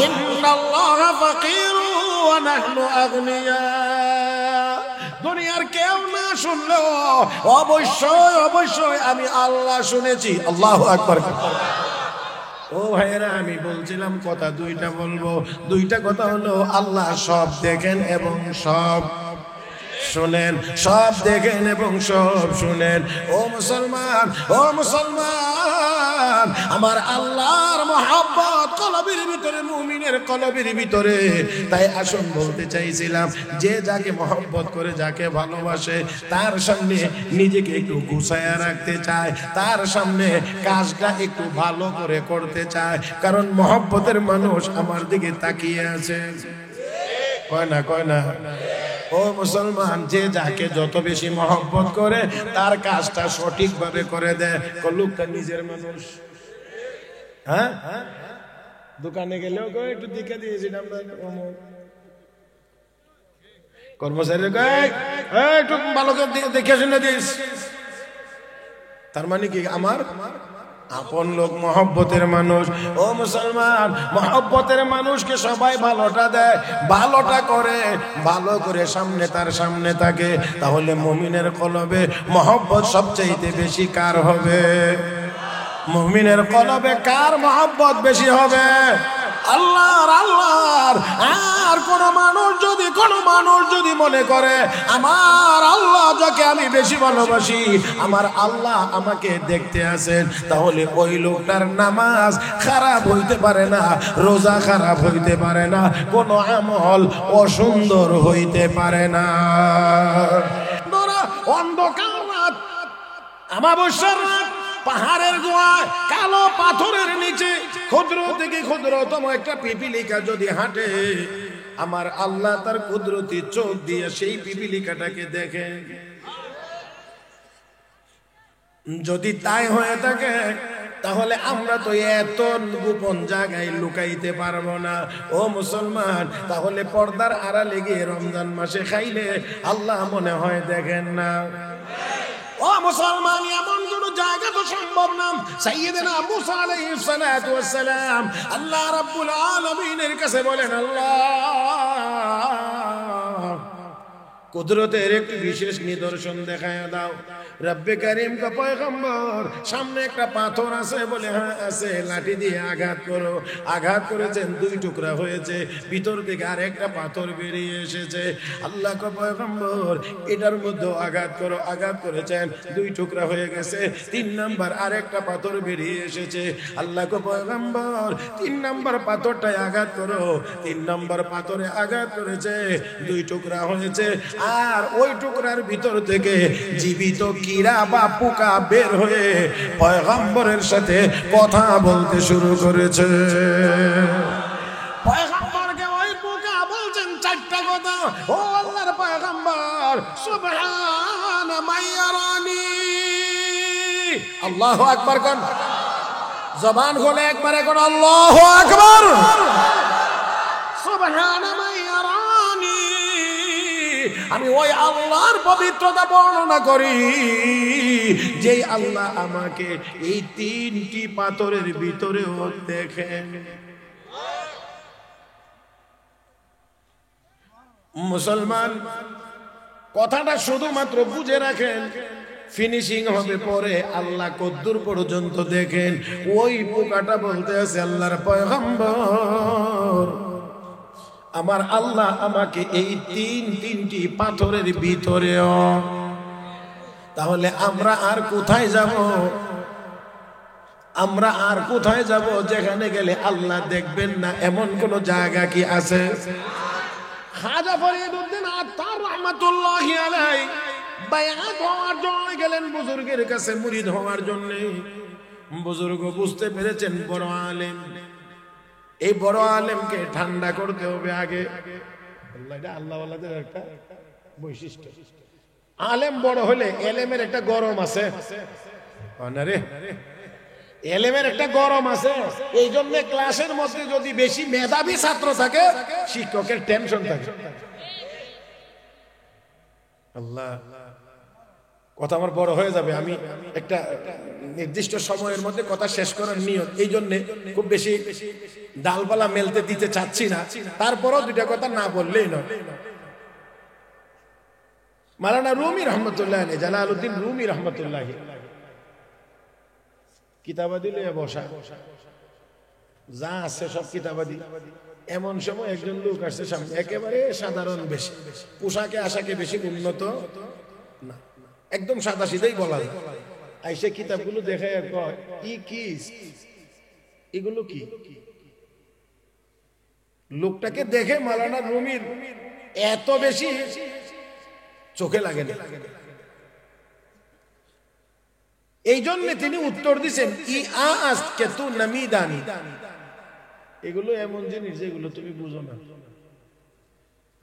ইন্নাল্লাহা ফাকীরু ওয়া নাহনু আগনিয়া। দুনিয়ার কেউ না শুনলেও অবশ্যই অবশ্যই আমি আল্লাহ শুনেছি। আল্লাহু আকবার। ও ভাইরা, আমি বলছিলাম কথা দুইটা বলবো। দুইটা কথা হলো, আল্লাহ সব দেখেন এবং সব শুনেন, সব দেখেন এবং সব শুনেন। ও মুসলমান, ও মুসলমান, আমার আল্লাহর মহব্বত কলবের ভিতরে, মুমিনের কলবের ভিতরে। তাই আসুন বলতে চাইছিলাম, যে যাকে মহব্বত করে, যাকে ভালোবাসে, তার সামনে নিজেকে একটু গুছায়া রাখতে চায়, তার সামনে কাজটা একটু ভালো করে করতে চায়, কারণ মহব্বতের মানুষ আমার দিকে তাকিয়ে আছে। কয় না, কয় না? ও মুসলমান, যে যাকে যত বেশি মহব্বত করে তার কাজটা সঠিকভাবে করে দেয়। লোকটা নিজের মানুষ, হ্যাঁ, দোকানে গেলেও একটু দিকে দিয়েছি আমরা, কর্মচারী একটু ভালো করে দেখে শুনে দিস। তার মানে কি আমার আপন লোক, মহব্বতের মানুষ। ও মুসলমান, মহব্বতের মানুষকে সবাই ভালোটা দেয়, ভালোটা করে, ভালো করে সামনে তার সামনে থাকে। তাহলে মুমিনের কলবে মহব্বত সবচাইতে বেশি কার হবে? মুমিনের কলবে কার মহব্বত বেশি হবে? আল্লাহর। আল্লাহর। আর কোন মানুষ যদি মনে করে আমার আল্লাহ যাকে আমি বেশি ভালোবাসি, আমার আল্লাহ আমাকে দেখতে আছেন, তাহলে ওই লোকটার নামাজ খারাপ হইতে পারে না, রোজা খারাপ হইতে পারে না, কোন আমল অসুন্দর হইতে পারে না। অন্ধকার রাত, অমাবস্যার রাত, পাহাড়ের গোয়ায় কালো পাথরের নিচে ক্ষুদ্র থেকে ক্ষুদ্রতম একটা পিপিলিকা যদি হাঁটে, আমার আল্লাহ তার কুদরতি চোখ দিয়ে সেই পিপিলিকাটাকে দেখেন। যদি তাই হয়ে থাকে তাহলে আমরা তো এত গোপন জায়গায় লুকাইতে পারবো না। ও মুসলমান, তাহলে পর্দার আড়ালে গিয়ে রমজান মাসে খাইলে আল্লাহ মনে হয় দেখেন না? ও মুসলমান, এমন কোন জায়গা তো সম্ভব না। সাইয়েদনা মুসা আলাইহিস সালাতু ওয়াস সালাম আল্লাহ রাব্বুল আলামিনের কাছে বলেন, আল্লাহ কুদরতের একটি বিশেষ নিদর্শন দেখায় দাও। রব্বে কারীম কা পয়গম্বর, সামনে একটা পাথর আছে? বলে হ্যাঁ আছে। লাঠি দিয়ে আঘাত করো। আঘাত করেছেন, দুই টুকরা হয়েছে, ভিতর থেকে আরেকটা পাথর বেরিয়ে এসেছে। আল্লাহ কা পয়গম্বর, এটার মধ্যে আঘাত করো। আঘাত করেছেন, দুই টুকরা হয়ে গেছে। 3 নাম্বার আরেকটা পাথর বেরিয়ে এসেছে। আল্লাহ কা পয়গম্বর, 3 নাম্বার পাথরটায় আঘাত করো। 3 নাম্বার পাথরে আঘাত করেছে, 2 টুকরা হয়েছে। আর ওই টুকরার ভিতর থেকে জীবিত কীরা বা পোকা বের হয়ে পয়গম্বরের সাথে কথা বলতে শুরু করেছে। পয়গম্বরকে ওই পোকা বলছেন 4টা কথা। ও আল্লাহর পয়গম্বর, সুবহান মাইয়ারানি, আল্লাহু আকবার কোন, জবান খুলে একবার কোন আল্লাহু আকবার। সুবহান মাইয়ারানি, আমি ওই আল্লাহর পবিত্রতা বর্ণনা করি যেই আল্লাহ আমাকে এই 3টি পাথরের ভিতরেও দেখেন। মুসলমান, কথাটা শুধুমাত্র বুঝে রাখেন, ফিনিশিং হবে পরে। আল্লাহ কদ্দুর পর্যন্ত দেখেন। ওই পোকাটা বলতে আছে, আল্লাহর পয়গম্বর, আমার আল্লাহ আমাকে এই 3টি পাথরের ভিতরেও। তাহলে আমরা আর কোথায় যাব? আমরা আর কোথায় যাব যেখানে গেলে আল্লাহ দেখবেন না? এমন কোন জায়গা কি আছে? খাজা ফরিদউদ্দিন আত্তার রাহমাতুল্লাহি আলাইহি বায়াত হওয়ার জন্য গেলেন বুজুর্গের কাছে, মুরিদ হওয়ার জন্য। বুজুর্গ বুঝতে পেরেছেন বড় আলেম, এই বড় আলেমকে ঠান্ডা করতে হবে আগে। এটা আল্লাহওয়ালাদের একটা বৈশিষ্ট্য। আলেম বড় হলে এলেমের একটা গরম আছে, এলেমের একটা গরম আছে। এই জন্য ক্লাসের মধ্যে যদি বেশি মেধাবী ছাত্র থাকে, শিক্ষকের টেনশন থাকে। আল্লাহ, কথা আমার বড় হয়ে যাবে, আমি একটা নির্দিষ্ট সময়ের মধ্যে কথা শেষ করার নিয়ত। এই জন্য খুব বেশি ডালপালা মেলতে দিতে চাচ্ছি না, তারপরও 2টা কথা না বললেই নয়। মাওলানা রুমি রহমতুল্লাহ আলাইহি, জালালউদ্দিন রুমি রহমতুল্লাহ, কিতাবাদি লয়ে বসা, যা আছে সব কিতাবাদি। এমন সময় একজন লোক আসছে সামনে, একেবারে সাধারণ বেশি, পোশাকে আশাকে বেশি উন্নত না, একদম সাদা সিধাই বলা যায়। আইসে কিতাবগুলো দেখে কয়, কি এগুলো কি? লোকটাকে দেখে মাওলানা রুমির এত বেশি চোখে লাগে না। এই জন্য তিনি উত্তর দিচ্ছেন, এগুলো এমন জিনিস যেগুলো তুমি বুঝো না।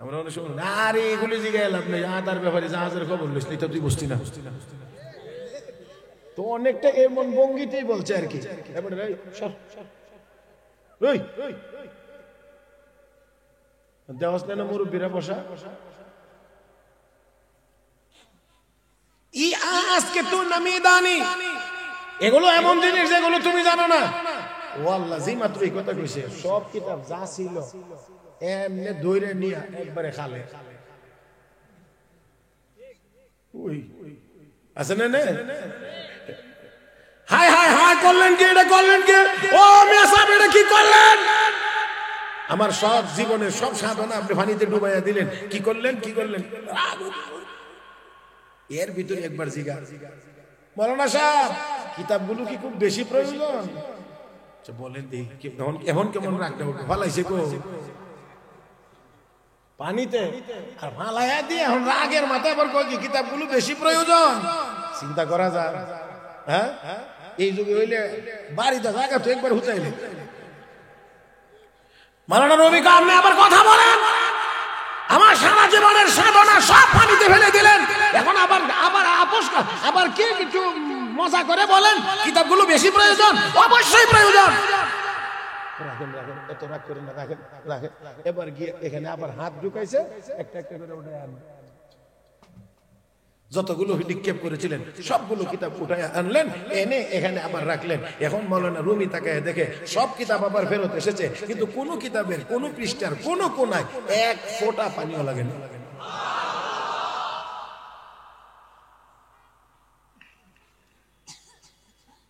আমরা অনেক সময় আরে এগুলি জিগায় লাভ নেই, তার ব্যাপারে জাহাজের খবর লিস তো তুই বুঝতি না, তো অনেকটা এমন ভঙ্গিতেই বলছে আর কি। দেওয়াস না মুরব্বীরা বসা ই আজকে তো নামি দানি, এগুলো এমন জিনিস যেগুলো তুমি জানো না। ও আল্লাহ, জি মাত্র এই কথা কইছে, সব কিতাব যা ছিল এমনি ধরে নিয়ে একবারে খালে আছে না। হাই হাই হাই করলেন কি, এটা করলেন কি, ও মেসাব এটা কি করলেন? আমার সব জীবনের সব সাধনা আপনি পানিতে ডুবাইয়া দিলেন, কি করলেন কি করলেন? এর ভিতরে একবার জিগা, মৌলানা সাহেব কিতাবগুলো কি খুব বেশি প্রয়োজন? বলেন দেখি এখন কেমন রাখতে উঠে ভালাইছে গো পানিতে, আর ভালাইয়া দিয়ে এখন রাগের মাথায় আবার কয় কি কিতাবগুলো বেশি প্রয়োজন? চিন্তা করা যায়, হ্যাঁ এই যুগে হইলে বাড়িতে জায়গা তো একবার হুতাইলে। মাওলানা রবি আপনি আবার কথা বলেন, আমার সারা জীবনের সাধনা সব পানিতে ফেলে দিলেন, এখন আবার আবার আপোষ আবার কে কিছু মজা করে বলেন কিতাবগুলো বেশি প্রয়োজন? অবশ্যই প্রয়োজন। রাখেন রাখেন, এত রাগ করেন না, রাখেন রাখেন। এবার গিয়ে এখানে আবার হাত ঢুকাইছে, একটা একটা করে উঠে আন, যতগুলো নিক্ষেপ করেছিলেন সবগুলো কিতাব উঠায় আনলেন, এনে এখানে আবার রাখলেন। এখন মাওলানা রুমি তাকায় দেখে সব কিতাব আবার ফেরত এসেছে, কিন্তু কোন কিতাবের কোন পৃষ্ঠার কোন কোনায় এক ফোঁটা পানিও লাগে না।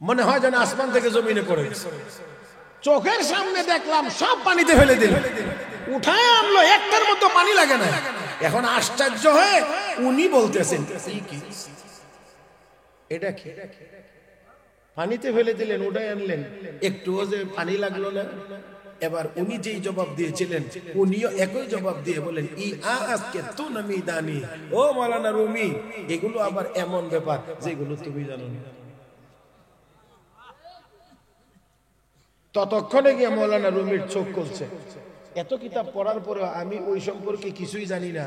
মনে হয় যেন আসমান থেকে জমিনে পড়ে গেছে। চোখের সামনে দেখলাম সব পানিতে ফেলে দিল, উঠায় আনলো, একটার মতো পানি লাগে না। এখন আশ্চর্য হয়ে উনি বলতেছেন এটা কি, পানিতে ফেলে দিলেন, উঠায় আনলেন, একটুও যে পানি লাগলো না। এবার উনি যেই জবাব দিয়েছিলেন উনিও একই জবাব দিয়ে বলেন ই আজকে তো নামি দানি, ও মাওলানা রুমি এগুলো আবার এমন ব্যাপার যেগুলো তুমি জানো না। ততক্ষণে গিয়ে মাওলানা রুমির চোখ খুলছে। এত কিতাব পড়ার পরে আমি ওই সম্পর্কে কিছুই জানি না,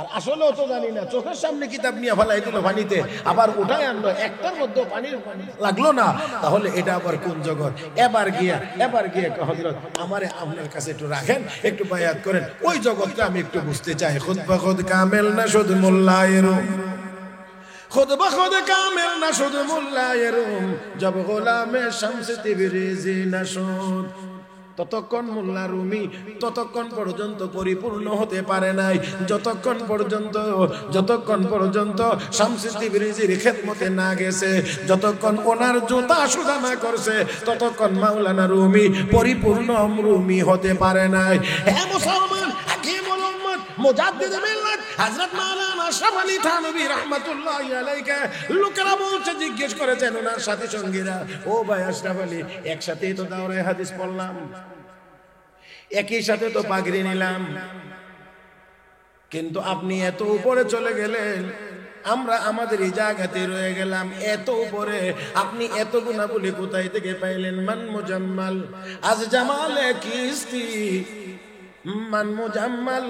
আর আসলেও তো জানি না। চোখের সামনে কিতাব নিয়ে ফেলাই দিল পানিতে, আবার উঠায় আনলো, একটার মধ্যে পানির লাগলো না, তাহলে এটা আবার কোন জগৎ? এবার গিয়ে হযরত আমারে আপনার কাছে একটু রাখেন, একটু বায়াত করেন, ওই জগৎটা আমি একটু বুঝতে চাই। খুদ বখুদ কামেল না শুধু মোল্লায়েরুম, खुद ब खुद कामिल न शुद मुल्लायरुम, जब गुलामे शम्स तिबरेजी नशुद। ততক্ষণ মোল্লা রুমি ততক্ষণ পর্যন্ত পরিপূর্ণ হতে পারে নাই, যতক্ষণ পর্যন্ত শামস তিবরিজির খেদমতে না গেছে, যতক্ষণ ওনার জুতা সুদা না করছে, ততক্ষণ মাওলানা রুমি পরিপূর্ণ রুমি হতে পারে নাই। হে মুসলমান, হাকিমুল উম্মত, মুজাদ্দিদ মিল্লাত হযরত মাওলানা আশরাফ আলী থানভী রাহমাতুল্লাহি আলাইহি লোকেরা বলছে, জিজ্ঞেস করেছেন ওনার সাথী সঙ্গীরা, ও ভাই আশরাফ আলী একসাথেই তো দাওরায়ে হাদিস পড়লাম, একই সাথে তো পাগড়ি নিলাম, কিন্তু আপনি এত উপরে চলে গেলেন, আমরা আমাদের এই জায়গাতে রয়ে গেলাম এত উপরে, আপনি এত গুণাবলী কোথায় থেকে পাইলেন? মান মুজাম্মাল আজ জামালে কিস্তি, মান মুজাম্মাল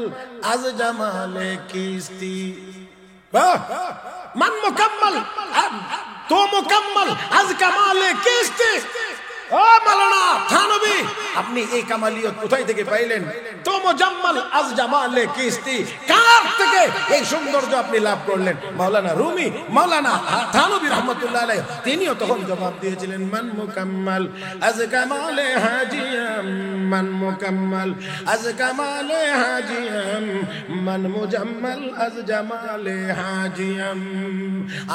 আজ জামালে কিস্তি, মান মুকাম্মাল তো মুকাম্মাল আজ কামালে কিস্তি। ও মাওলানা থানভী, আপনি এই কামালিয়ত কোথায় থেকে পাইলেন? তো মুজাম্মাল আজ জামালে কিস্তি, কার থেকে এই সৌন্দর্য আপনি লাভ করলেন? মাওলানা রুমি, মাওলানা থানভী রাহমাতুল্লাহ আলাইহি তিনিও তখন জবাব দিয়েছিলেন, মান মুকাম্মাল আজ কামালে হাজিয়াম, মান মুকাম্মাল আজ কামালে হাজিয়াম, মান মুজাম্মাল আজ জামালে হাজিয়াম।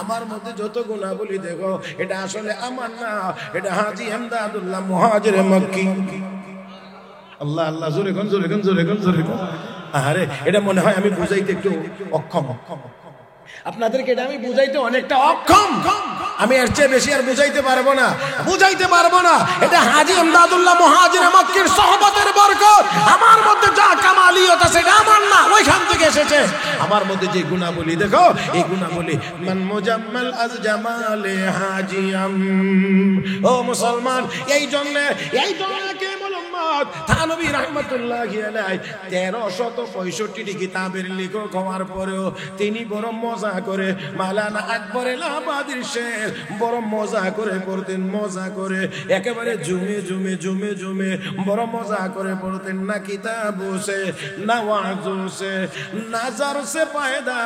আমার মধ্যে যত গুণাবলী দেখো, এটা আসলে আমার না, এটা হাজী এমদাদুল্লাহ মুহাজির মক্কি। আল্লাহ আল্লাহ, জোরে কোন জোরে কোন জোরে কোন জোরে কোন। আরে এটা মনে হয় আমি বুঝাইতে একটু অক্ষম, আপনাদেরকে এটা আমি বুঝাইতে অনেকটা অক্ষম, আমি এর চেয়ে বেশি আর বুঝাইতে পারবো না। এটা হাজী এমদাদুল্লাহ মুহাজির মক্কির সহবতের বরকত। আমার মধ্যে যা কামালিয়ত আছে এটা আমার না, ওইখান থেকে এসেছে। আমার মধ্যে যে গুণাবলী দেখো, এই গুণাবলী মান মুজাম্মাল আজ জামালে হাজিয়াম। ও মুসলমান, এই জন্য কে বলুন উম্মত থানবী রাহমাতুল্লাহি আলাইহি 1365টি কিতাবের লেখক হওয়ার পরেও তিনি বড় মজা করে মাওলানা আকবর এলাহাবাদীর শেখ বড় মজা করে পড়তেন, মজা করে একেবারে জুমে জুমে জুমে জুমে বড় মজা করে পড়তেন। না কিতাবো সে না ওয়াজো সে नजर से पैदा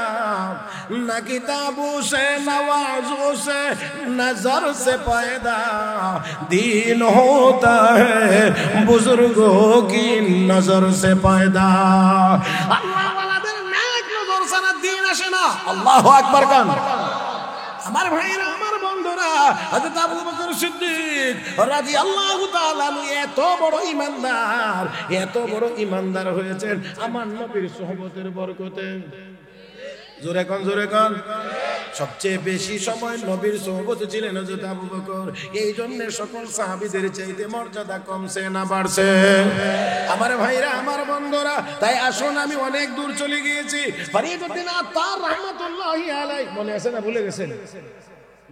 न किताबों से नवाजों से नजर से पैदा दीन होता है बुजुर्गों की नजर से पैदा। अल्लाह वाला दिन नेक नजर से ना दीन আসে না। আল্লাহু আকবার কান। আমার ভাইরা আমার বন্ধুরা হযরত আবু বকর সিদ্দিক রাদিয়াল্লাহু তাআলা এত বড় ঈমানদার হয়েছেন আমার নবীর সুহবতের বরকতে। জোরে কোন জোরে কোন। সবচেয়ে বেশি সময় নবীর সুহবতে ছিলেন হযরত আবু বকর। এই জন্য সকল সাহাবীদের চাইতে মর্যাদা কমছে না বাড়ছে? আমার ভাইরা আমার বন্ধুরা, তাই আসুন আমি অনেক দূর চলে গিয়েছি। ফরিদউদ্দিন আত্তার রাহমাতুল্লাহি আলাইহি মনে আছে না ভুলে গেছেন?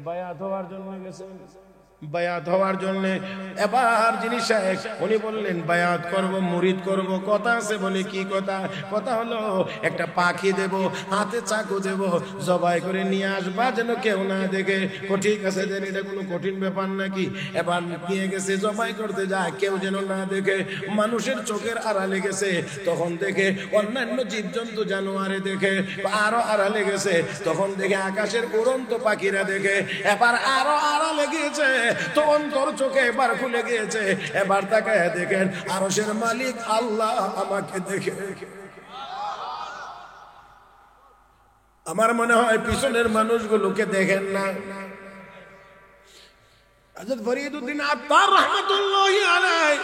বায়াত হওয়ার জন্য গেছেন, বায়াত হওয়ার জন্য। এবার যিনি শেখ উনি বললেন বায়াত করব, মুরিদ করব। কথা আছে বলে কি কথা? কথা হলো একটা পাখি দেব, হাতে চাকু দেব, জবাই করে নিয়ে আসবা যেন কেউ না দেখে। ঠিক আছে দেন, এটা কোনো কঠিন ব্যাপার নাকি? এবার নিয়ে গেছে, জবাই করতে যায় কেউ যেন না দেখে। মানুষের চোখের আড়ালে গেছে, তখন দেখে অন্যান্য জীবজন্তু জানোয়ারে দেখে, আরো আড়ালে গেছে, তখন দেখে আকাশের উড়ন্ত পাখিরা দেখে। এবার আরো আড়ালে গিয়েছে, তো অন্তর চোখে এবার খুলে গিয়েছে। এবার তাকায় দেখেন আরশের মালিক আল্লাহ আমাকে দেখে। আমার মনে হয় পিছনের মানুষগুলোকে দেখেন না। হযরত ফরিদউদ্দিন আত্তার রাহমাতুল্লাহি আলাইহি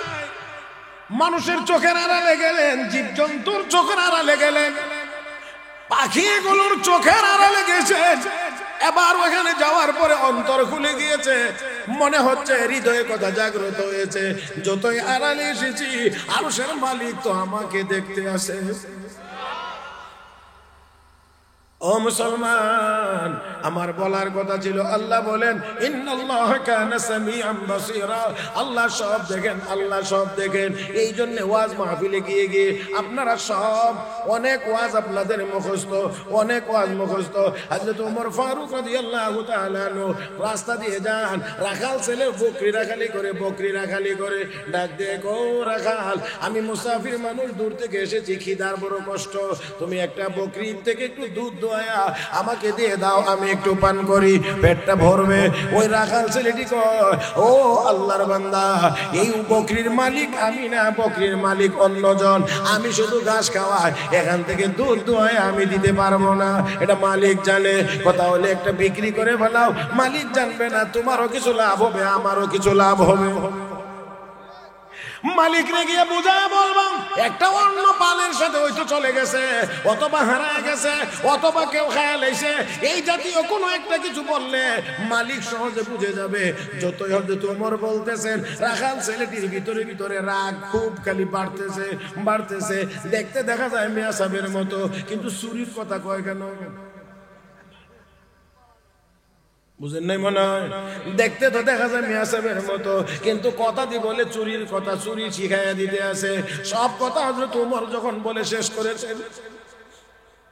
মানুষের চোখের আড়ালে গেলেন, জীবজন্তুর চোখের আড়ালে গেলেন, পাখিগুলোর চোখের আড়ালে গেছেন। এবার ওখানে যাওয়ার পরে অন্তর খুলে গিয়েছে, মনে হচ্ছে হৃদয়ে কথা জাগ্রত হয়েছে। যতই আড়ালে এসেছি আরশের মালিক তো আমাকে দেখতে আসে। ও মুসলমান, আমার বলার কথা ছিল, আল্লাহ বলেন ইন্নাল্লাহা কানা সামিআন বাসীরা। আল্লাহ সব দেখেন, আল্লাহ সব দেখেন। এই জন্য ওয়াজ মাহফিলে গিয়ে গিয়ে আপনারা সব অনেক ওয়াজ আপনাদের মুখস্থ, অনেক ওয়াজ মুখস্থ। হযরত ওমর ফারুক রাদিয়াল্লাহু তাআলা আনহু রাস্তা দিয়ে যান, রাখাল ছেলে বকরি রাখালি করে, বকরি রাখালি করে ডাক দিয়ে, ও রাখাল, আমি মুসাফির মানুষ, দূর থেকে এসেছি, খিদার বড় কষ্ট, তুমি একটা বকরি থেকে একটু দুধ আমাকে দিয়ে দাও, আমি একটু পান করি, পেটটা ভরবে। ওই রাখাল ছেলেটি কয়, ও আল্লাহর বান্দা, এই বকরির মালিক আমি না, বকরির মালিক অন্যজন, আমি শুধু ঘাস খাওয়াই, এখান থেকে দুধ দোয়ায় আমি দিতে পারবো না, এটা মালিক জানে। কথা হলে একটা বিক্রি করে ফেলাও, মালিক জানবে না, তোমারও কিছু লাভ হবে, আমারও কিছু লাভ হবে। মালিক রে গিয়ে বুঝায় বলবো, একটা অন্য পালের সাথে হয়তো চলে গেছে, অথবা হারায় গেছে, অথবা কেউ খেয়াল এসে, এই জাতীয় কোনো একটা কিছু বললে মালিক সহজে বুঝে যাবে। যতই হয়তো তোমর বলতেছেন, রাখাল ছেলেটির ভিতরে ভিতরে রাগ খুব খালি বাড়তেছে বাড়তেছে। দেখতে দেখা যায় মিয়া সাহেবের মতো, কিন্তু চুরির কথা কয় কেন? বুঝেন নাই মনে হয়? দেখতে তো দেখা যায় মিয়া সাহেবের মতো, কিন্তু কথা দিয়ে বলে চুরির কথা, চুরি শিখাইয়া দিতে আছে। সব কথা হযরত ওমর যখন বলে শেষ করেছেন,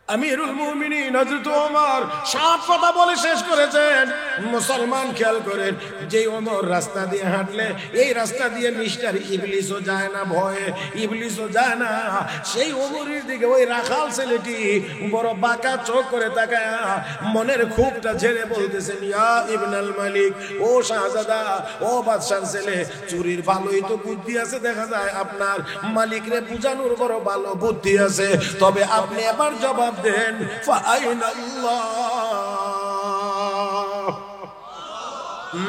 আমিরুল মুমিনিন হযরত ওমর সব কথা বলে শেষ করেছেন। মুসলমান খেয়াল করেন, যে ওমর রাস্তা দিয়ে হাঁটলে এই রাস্তা দিয়ে মিস্টার ইবলিসও যায় না, ভয়ে ইবলিসও যায় না। সেই ওমরের দিকে ওই রাখাল ছেলেটি বড় বাঁকা চোখ করে তাকায় মনের খুবটা ঝেড়ে বলতেছেন, ইয়া ইবনাল মালিক, ও শাহজাদা, ও বাদশার ছেলে, চুরির ভালোই তো বুদ্ধি আছে, দেখা যায় আপনার মালিকরে বুঝানোর বড় ভালো বুদ্ধি আছে, তবে আপনি এবার জবাব দেন,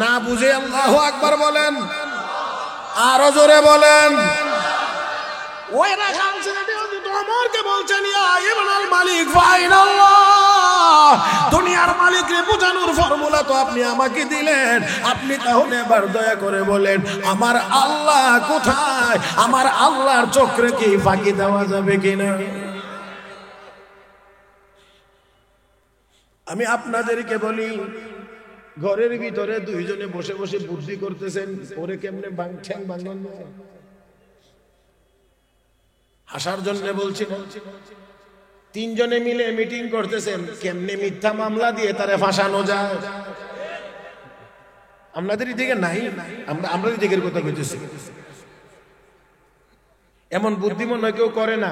না বুঝে আল্লাহু আকবার বলেন, আরো জোরে বলেন। ওই রাখাল ছেলেটি ওমরকে বলছেন, ইয়া ইবনাল মালিক ফাইনাল্লাহ, দুনিয়ার মালিকরে বোঝানোর ফর্মুলা তো আপনি আমাকে দিলেন, আপনি তাহলে এবার দয়া করে বলেন আমার আল্লাহ কোথায়? আমার আল্লাহর চক্রে কি ফাঁকি দেওয়া যাবে কিনা? আমি আপনাদেরকে বলি, ঘরের ভিতরে দুইজনে বসে বসে বুদ্ধি করতেছেন, ওরে কেমনে ঠ্যাং ভাঙন, আসার জন্য বলছি না, তিনজনে মিলে মিটিং করতেছেন কেমনে মিথ্যা মামলা দিয়ে তারে ফাঁসানো যায়। আপনাদের দিকে নাই, আমরা দিকের কথা বলতেছি। এমন বুদ্ধিমান নয় কেউ করে না।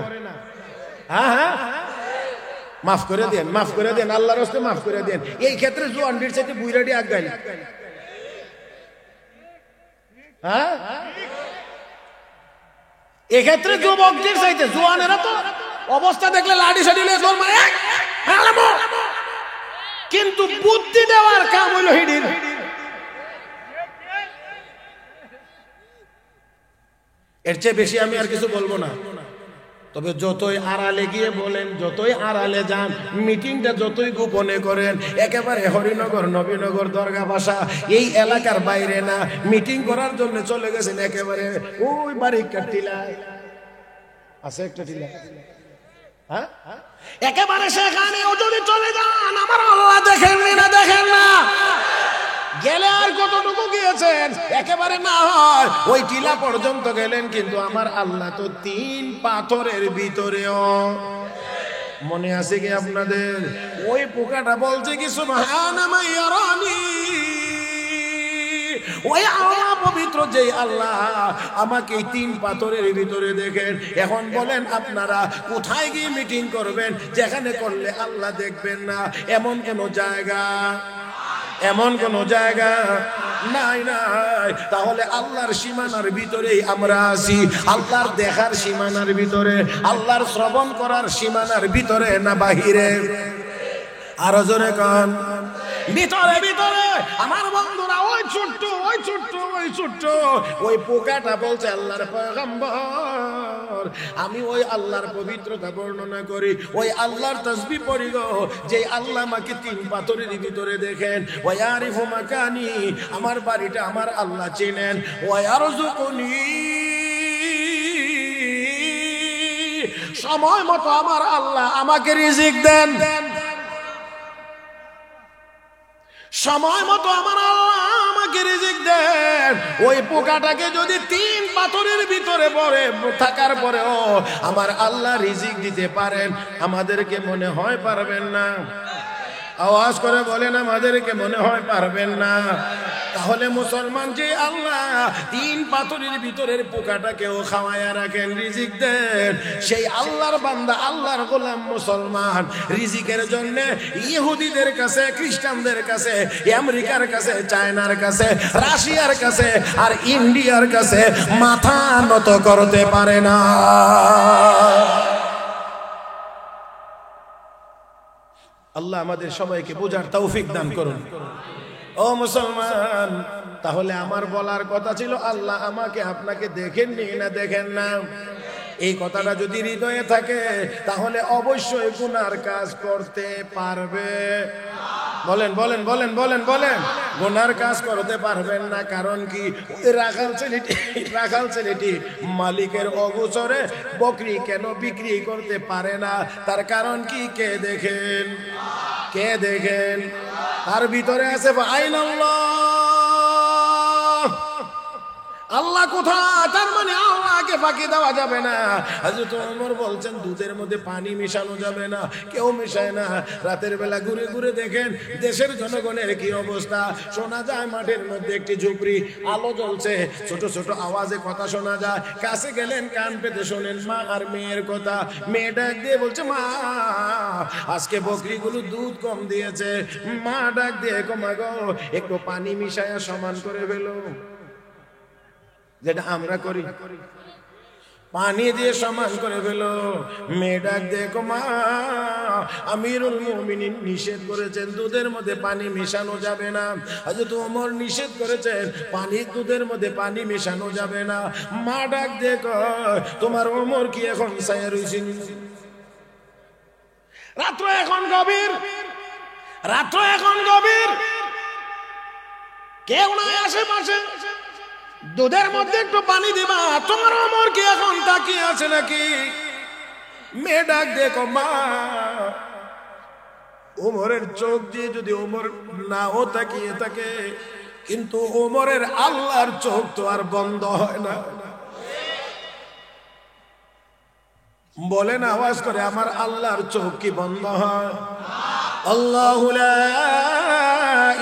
হ্যাঁ হ্যাঁ, মাফ করে দেন, মাফ করে দেন, আল্লাহর রাস্তায় মাফ করে দেন। এই ক্ষেত্রে জোয়ানডির সাথে বুইরাডি আগাই। হ্যাঁ, এক্ষেত্রে যুবকদের চাইতে জোয়ানেরা তো অবস্থা দেখলে লাঠি সাটি নিয়ে জোর মারে, কিন্তু বুদ্ধি দেওয়ার কাম হইল হিডির। এর চেয়ে বেশি আমি আর কিছু বলবো না। তবে যতই আড়ালে গিয়ে বলেন, যতই আড়ালে যান, মিটিংটা যতই গোপনে করেন, একেবারে হরিনগর, নবীনগর, দরগা বাসা এই এলাকার বাইরে না, মিটিং করার জন্য চলে গেছেন একেবারে ওই বাড়ির টিলায় আছে একটা টিলা, হ্যাঁ, একেবারে সেখানেও যদি চলে যান, আমার আল্লাহ দেখেন না, দেখেন না, গেলে আর কতটুকু গিয়েছেন, একেবারে না হয় ওই টিলা পর্যন্ত গেলেন, কিন্তু আমার আল্লাহ তো 3 পাথরের ভিতরেও। মনে আছে কি আপনাদের? ওই পোকাটা বলছে কি সুবহানাল্লাহি, ওই আল্লাহ পবিত্র, যে আল্লাহ আমাকে 3 পাথরের ভিতরে দেখেন। এখন বলেন আপনারা কোথায় গিয়ে মিটিং করবেন যেখানে করলে আল্লাহ দেখবেন না? এমন কোন জায়গা, এমন কোন জায়গা নাই, নাই। তাহলে আল্লাহর সীমানার ভিতরেই আমরা আছি, আল্লাহর দেখার সীমানার ভিতরে, আল্লাহর শ্রবণ করার সীমানার ভিতরে না বাহিরে? আরো জোরে কান, ভিতরে ভিতরে। আমার বন্ধুরা, ওই ছোট্ট ওই ছোট্ট ওই ছোট্ট ওই পোকাটা বলছে আল্লাহর পয়গম্বর, আমি ওই আল্লাহর পবিত্রতা বর্ণনা করি, ওই আল্লাহর তাসবিহ পড়ি গো, যে আল্লাহ আমাকে 3 পাথরের ভিতরে দেখেন। ওয়ারিফু মাকানি, আমার বাড়িটা আমার আল্লাহ চেনেন। ওয়ারযুকুনি, সময় মতো আমার আল্লাহ আমাকে রিজিক দেন, সময় মতো আমার আল্লাহ আমাকে রিজিক দেন। ওই পোকাটাকে যদি 3 পাথরের ভিতরে পড়ে থাকার পরেও আমার আল্লাহ রিজিক দিতে পারেন, আমাদেরকে মনে হয় পারবেন না? আওয়াজ করে বলেন, আমাদেরকে মনে হয় পারবেন না? তাহলে মুসলমান যে আল্লাহ 3 পাথরের ভিতরের পোকাটাকেও খাওয়ায়া রাখেন, রিজিক দেন, সেই আল্লাহর বান্দা, আল্লাহর গোলাম মুসলমান রিজিকের জন্য ইহুদিদের কাছে, খ্রিস্টানদের কাছে, আমেরিকার কাছে, চায়নার কাছে, রাশিয়ার কাছে আর ইন্ডিয়ার কাছে মাথা নত করতে পারে না। আল্লাহ আমাদের সবাইকে বোঝার তৌফিক দান করুন। ও মুসলমান, তাহলে আমার বলার কথা ছিল আল্লাহ আমাকে আপনাকে দেখেননি না দেখেন না? এই কথাটা যদি হৃদয়ে থাকে তাহলে অবশ্যই গুনার কাজ করতে পারবে। বলেন বলেন বলেন বলেন বলেন, গুনার কাজ করতে পারবেন না। কারণ কি? রাখাল ছেলেটি মালিকের অগোচরে বকরি কেন বিক্রি করতে পারে না? তার কারণ কি? কে দেখেন? কে দেখেন? তার ভিতরে আছে আইনাল্লাহ, আল্লাহ কোথায়? তার মানে আল্লাহকে ফাঁকি দেওয়া যাবে না। হযরত ওমর বলছেন দুধের মধ্যে পানি মেশানো যাবে না, কেউ মেশায় না। রাতের বেলা ঘুরে ঘুরে দেখেন দেশের জনগণের কি অবস্থা। শোনা যায় মাঠের মধ্যে একটি ঝুপড়ি, আলো জ্বলছে, ছোট ছোট আওয়াজে কথা শোনা যায়। কাছে গেলেন, কান পেতে শোনেন মা আর মেয়ের কথা। মেয়ে ডাক দিয়ে বলছে, মা আজকে বকরিগুলো দুধ কম দিয়েছে। মা ডাক দিয়ে, মা গো একটু পানি মিশায়া সমান করে ফেলো, যেটা আমরা করি, পানি দিয়ে সমান করে ফেলো। মেয়ে ডাক দেখো, মা আমিরুল মুমিনিন নিষেধ করেছেন দুধের মধ্যে পানি মেশানো যাবে না। হযরত ওমর নিষেধ করেছেন দুধের মধ্যে পানি মেশানো যাবে না। মা ডাক দেখো, তোমার ওমর কি এখন ছায়া রইছে? রাত্র এখন গভীর, রাত্র এখন গভীর, কেউ নাই আশেপাশে, দুধের মধ্যে একটু পানি দিবা। তোমার ওমর কি এখন তাকিয়ে আছে নাকি? মেয়ে ডাক দেখো, মা ওমরের চোখ দিয়ে যদি ওমর নাও তাকিয়ে থাকে, কিন্তু ওমরের আল্লাহর চোখ তো আর বন্ধ হয় না। বলেন আওয়াজ করে, আমার আল্লাহর চোখ কি বন্ধ হয়? আল্লাহু লা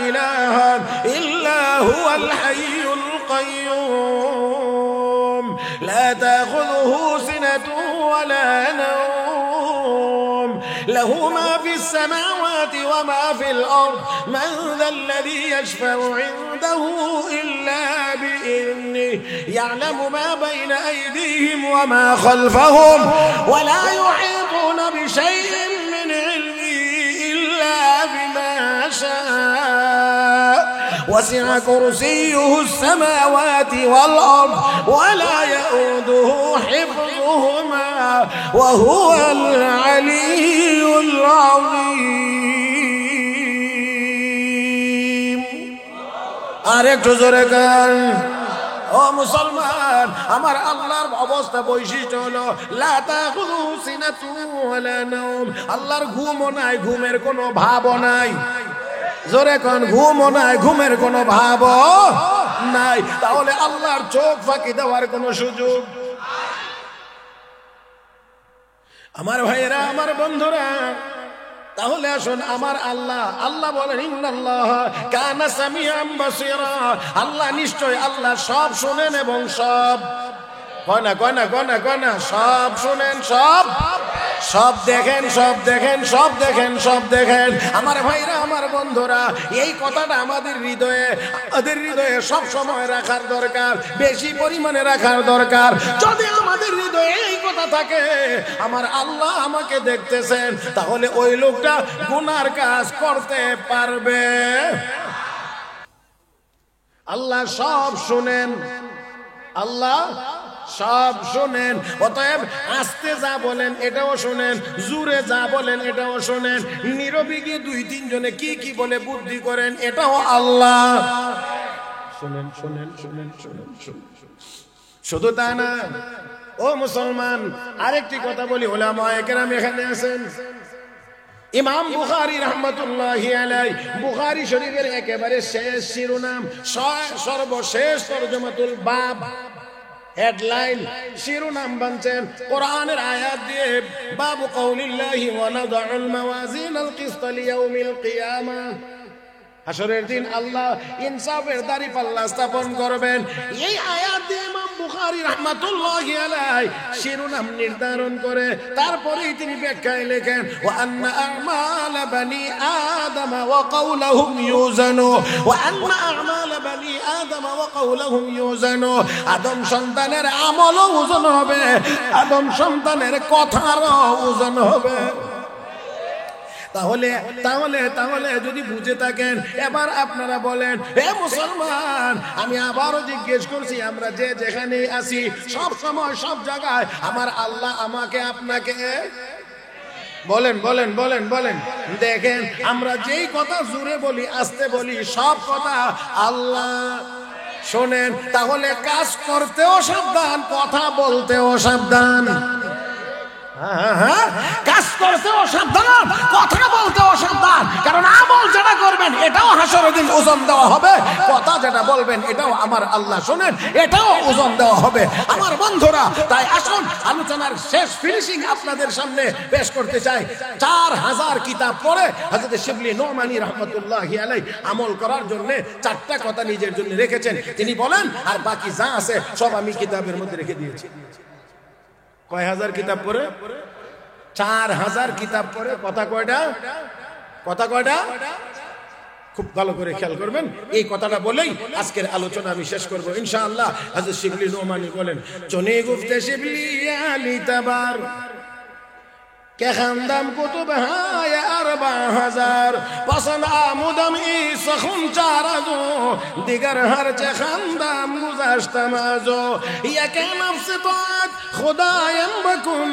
ইলাহা ইল্লা হুয়াল হাইয়ুল কাইয়্যুম লা তাখুযুহু সিনাতুন ওয়া লা নাওম লাহু মা ফিস সামাওয়াতি ওয়া মা ফিল আরদ মান যাল্লাযী ইয়াশফা'ু 'ইনদাহু ইল্লা বিইذنিহি ইয়া'লামু মা বাইনা আইদিহিম ওয়া মা খালফাহুম ওয়া লা ইউহীতুনা বিশাইইন মিন 'ইলমিহি ইল্লা বিমা শা'a وسع كرسيه السماوات والأرض ولا يؤوده حفظهما وهو العلي العظيم আরেক জোরে গান ও মুসলমান আমার আল্লাহর অবস্থা বৈশিষ্ট্য হলো লা তাখুযু সিনাতু ওয়ালা নাওম আল্লাহর ঘুমও নাই ঘুমের কোনো ভাবও নাই জোরে কোন ঘুমও নাই ঘুমের কোনো ভাবও নাই তাহলে আল্লাহর চোখ ফাঁকি দেওয়ার কোনো সুযোগ আমার ভাইয়েরা আমার বন্ধুরা তাহলে আসুন আমার আল্লাহ আল্লাহ বলেন ইন্নাল্লাহ কানা সামিআম বাসীরা আল্লাহ নিশ্চয় আল্লাহ সব শুনেন এবং সব কয়না সব শুনেন সব দেখেন আমার ভাইরা আমার বন্ধুরা এই কথাটা আমাদের হৃদয়ে সব সময় রাখার দরকার বেশি পরিমাণে রাখার দরকার যদি আমাদের হৃদয়ে এই কথা থাকে আমার আল্লাহ আমাকে দেখতেছেন তাহলে ওই লোকটা গুনার কাজ করতে পারবে আল্লাহ সব শুনেন আল্লাহ সব শুনেন অতএব আস্তে যা বলেন এটাও শুনেন জোরে যা বলেন এটাও শুনেন নীরবে গিয়ে দুই তিন জনে কি কি বলে বুদ্ধি করেন এটাও আল্লাহ শুনেন শুধু তা না ও মুসলমান আরেকটি কথা বলি উলামায়ে কেরাম এখানে আছেন ইমাম বুখারী রাহমাতুল্লাহি আলাইহি বুখারী শরীফের একেবারে শেষ শিরোনাম সর্বশেষ তরজমাতুল বাব হেডলাইন শিরোনাম বানছেন কোরআনের আয়াত দিয়ে বাবু কাউলিল্লাহি ওয়া নাদাউল মাওয়াজিনাল কিসত লিয়াউমিল কিয়ামাহ হাসরের দিন আল্লাহ ইনসাফের দাঁড়িপাল্লা স্থাপন করবেন এই আয়াত দিয়ে ইমাম বুখারী রাহমাতুল্লাহি আলাইহি শিরোনাম নির্ধারণ করে তারপরেই তিনি ব্যাখ্যায় লেখেন ওয়া আন্না আমাল বানি আদম ওয়া কাউলুহুম ইউজানু ওয়া আন্না আমাল বানি আদম ওয়া কাউলুহুম ইউজানু আদম সন্তানের আমলও ওজন হবে আদম সন্তানের কথারও ওজন হবে তাহলে যদি বুঝে থাকেন এবার আপনারা বলেন হে মুসলমান আমি আবারও জিজ্ঞেস করছি আমরা যে যেখানে আছি সব সময় সব জায়গায় আমার আল্লাহ আমাকে আপনাকে বলেন দেখেন আমরা যেই কথা জোরে বলি আস্তে বলি সব কথা আল্লাহ শোনেন তাহলে কাজ করতেও সাবধান কথা বলতেও সাবধান কাজ করতেও সাবধান কথা বলতেও সাবধান কারণ আমল যেটা করবেন এটাও হাসরের দিন ওজন দেওয়া হবে কথা যেটা বলবেন এটাও আমার আল্লাহ শোনেন এটাও ওজন দেওয়া হবে আমার বন্ধুরা তাই আসুন আলোচনার শেষ ফিনিশিং আপনাদের সামনে পেশ করতে চাই 4000 কিতাব পড়ে হযরত শিবলি নোমানী রাহমাতুল্লাহি আলাইহি আমল করার জন্য 4টা কথা নিজের জন্য রেখেছেন তিনি বলেন আর বাকি যা আছে সব আমি কিতাবের মধ্যে রেখে দিয়েছি কয় হাজার কিতাব পড়ে 4000 কিতাব পড়ে কথা কয়টা খুব ভালো করে খেয়াল করবেন এই কথাটা বলেই আজকের আলোচনা আমি শেষ করব ইনশাআল্লাহ হযরত শিবলি নোমানী বলেন চনে গুফতে শিবলি আলী তাবার के खानदाम कुतुब हाय 4000 पसंद आमुदम ई सखुन चारजो दिगर हर चे खानदाम गुज़श्तमाजो या के नफ्स तोत खुदायम बकुन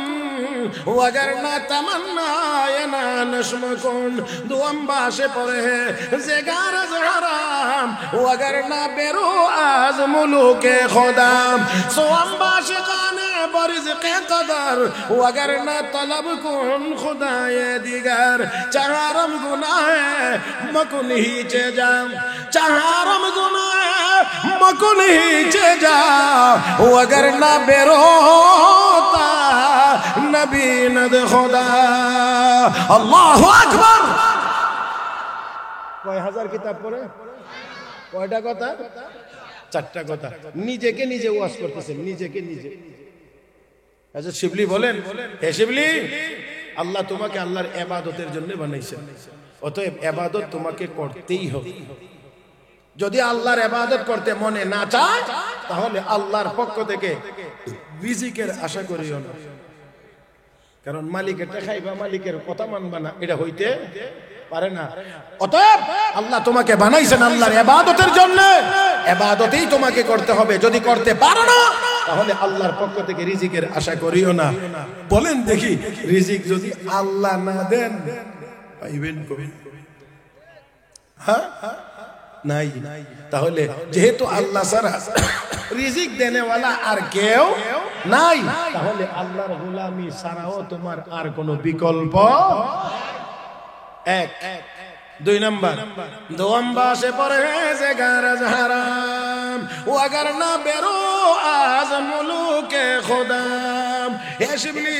वगरना तमन्ना यना नश्मकुन दुअम बाशे परे है ज़ेगार ज़हराम वगरना बेरो आज मुलूके खुदाम सोअम बाशे गाने बरिज़क़े क़दर वगरना तलब कुन खुदाए दिगर चारम गुनाह मकुन ही चे जाम चारम गुनाह मकुन ही चे जा अगर ना बेरोता न বিনদ খোদা। আল্লাহু আকবার। কয় হাজার কিতাব পড়ে? কয়টা কথা? চারটা কথা। নিজেকে নিজে ওয়াজ করতেছেন, নিজেকে নিজে। আচ্ছা শিবলি বলেন, হে শিবলি, আল্লাহ তোমাকে আল্লাহর ইবাদতের জন্য বানাইছেন, অতএব ইবাদত তোমাকে করতেই হবে। যদি আল্লাহর ইবাদত করতে মনে না চায় তাহলে আল্লাহর পক্ষ থেকে রিজিকের আশা করিও না, কারণ মালিকের খাইবা, মালিকের কথা মানবা না, এটা হইতে পারে না। অতএব আল্লাহ তোমাকে বানাইছেন আল্লাহর ইবাদতের জন্য, ইবাদতই তোমাকে করতে হবে। যদি করতে পারো না তাহলে আল্লাহর পক্ষ থেকে রিজিকের আশা করিও না। বলেন দেখি, রিজিক যদি আল্লাহ না দেন পাইবেন কবে? হ্যাঁ, নাই। তাহলে যেহেতু আল্লাহ ছাড়া রিজিক দেনেওয়ালা আর কেউ নাই, তাহলে আল্লাহর গোলামি ছাড়াও তোমার আর কোনো বিকল্প। এক। দুই নাম্বার, দোয়াম্বা সে পরহেজে গারজ হারাম ও अगर না বেরো আজ মুলুকে খোদাম। হে শিবলি,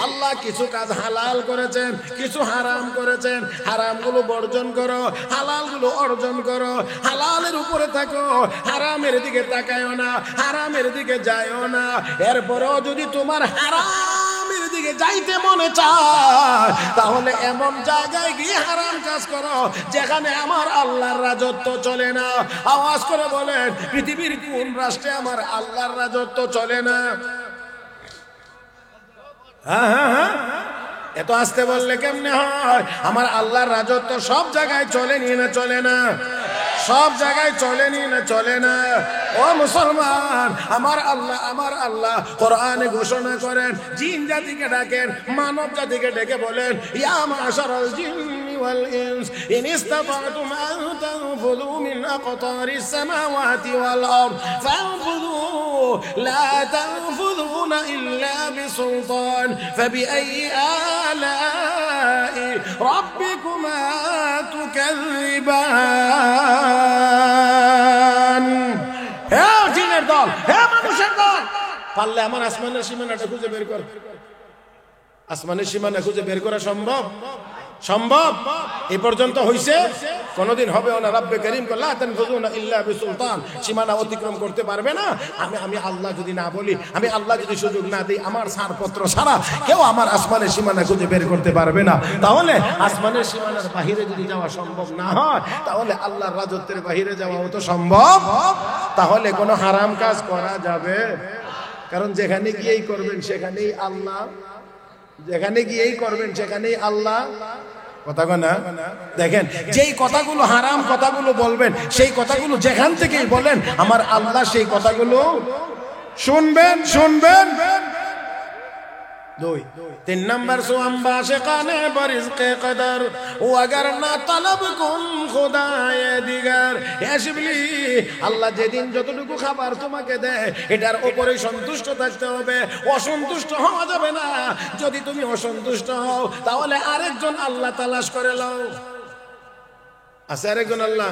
আল্লাহ কিছু কাজ হালাল করেছেন, কিছু হারাম করেছেন। হারামগুলো বর্জন করো, হালালগুলো অর্জন করো। হালালের উপরে থাকো, হারামের দিকে তাকায়ও না, হারামের দিকে যায়ও না। এরপরেও যদি তোমার হারামের দিকে যাইতে মনে চায় তাহলে এমন জায়গায় গিয়ে হারাম কাজ করো যেখানে আমার আল্লাহর রাজত্ব চলে না। আওয়াজ করে বলেন, পৃথিবীর কোন রাষ্ট্রে আমার আল্লাহর রাজত্ব চলে না? হ্যাঁ হ্যাঁ হ্যাঁ, এত আসতে বললে কেমনে হয়? আমার আল্লাহর রাজত্ব সব জায়গায় চলেনি না চলে না? সব জায়গায় চলেনি না চলে না? ও মুসলমান, আমার আল্লাহ কোরআনে ঘোষণা করেন, জিন জাতিকে ডাকেন, মানব জাতিকে ডেকে বলেন, ইয়া মাশারাল জিন্নি ওয়াল ইনস ইন ইসতাতাতুম আন তানফুযু মিন আকতারিস সামাওয়াতি ওয়াল আরদ ফানফুযু লা তানফুযুনা ইল্লা বিসুলতান ফাবিআইয়ি আলাই রাব্বিকুমা তুকাযযিবান। হে জিনের দল, হে মানুষের দল, পারলে আমার আসমানের সীমানাটা খুঁজে বের কর। আসমানের সীমানা খুঁজে বের করা সম্ভব? সম্ভব? এই পর্যন্ত হইছে, কোনদিন হবেও না। রব্বে করিম লা তানফুযুনা ইল্লা বিসুলতান, সীমানা অতিক্রম করতে পারবে না। আমি আল্লাহ যদি না বলি, আমি আল্লাহ যদি সুযোগ না দিই, আমার ছাড়পত্র ছাড়া কেউ আমার আসমানের সীমানা খুঁজে বের করতে পারবে না। তাহলে আসমানের সীমানার বাহিরে যদি যাওয়া সম্ভব না হয় তাহলে আল্লাহর রাজত্বের বাহিরে যাওয়াও তো সম্ভব। তাহলে কোনো হারাম কাজ করা যাবে? কারণ যেখানে গিয়েই করবেন সেখানেই আল্লাহ, যেখানে গিয়েই করবেন সেখানেই আল্লাহ। কথা না দেখেন, যেই কথাগুলো হারাম কথাগুলো বলবেন, সেই কথাগুলো যেখান থেকেই বলেন আমার আল্লাহ সেই কথাগুলো শুনবেন। দুই। তিন নম্বর, সুআম্বা শেখানে বরিজকে কদর ও अगर না তলব কুন খুদায়ে দিগার। হে শিবলি, আল্লাহ যেদিন যতটুকু খাবার তোমাকে দেয় এটার উপরে সন্তুষ্ট থাকতে হবে, অসন্তুষ্ট হওয়া যাবে না। যদি তুমি অসন্তুষ্ট হও তাহলে আরেকজন আল্লাহ তালাশ করে লও। আছে আরেকজন আল্লাহ?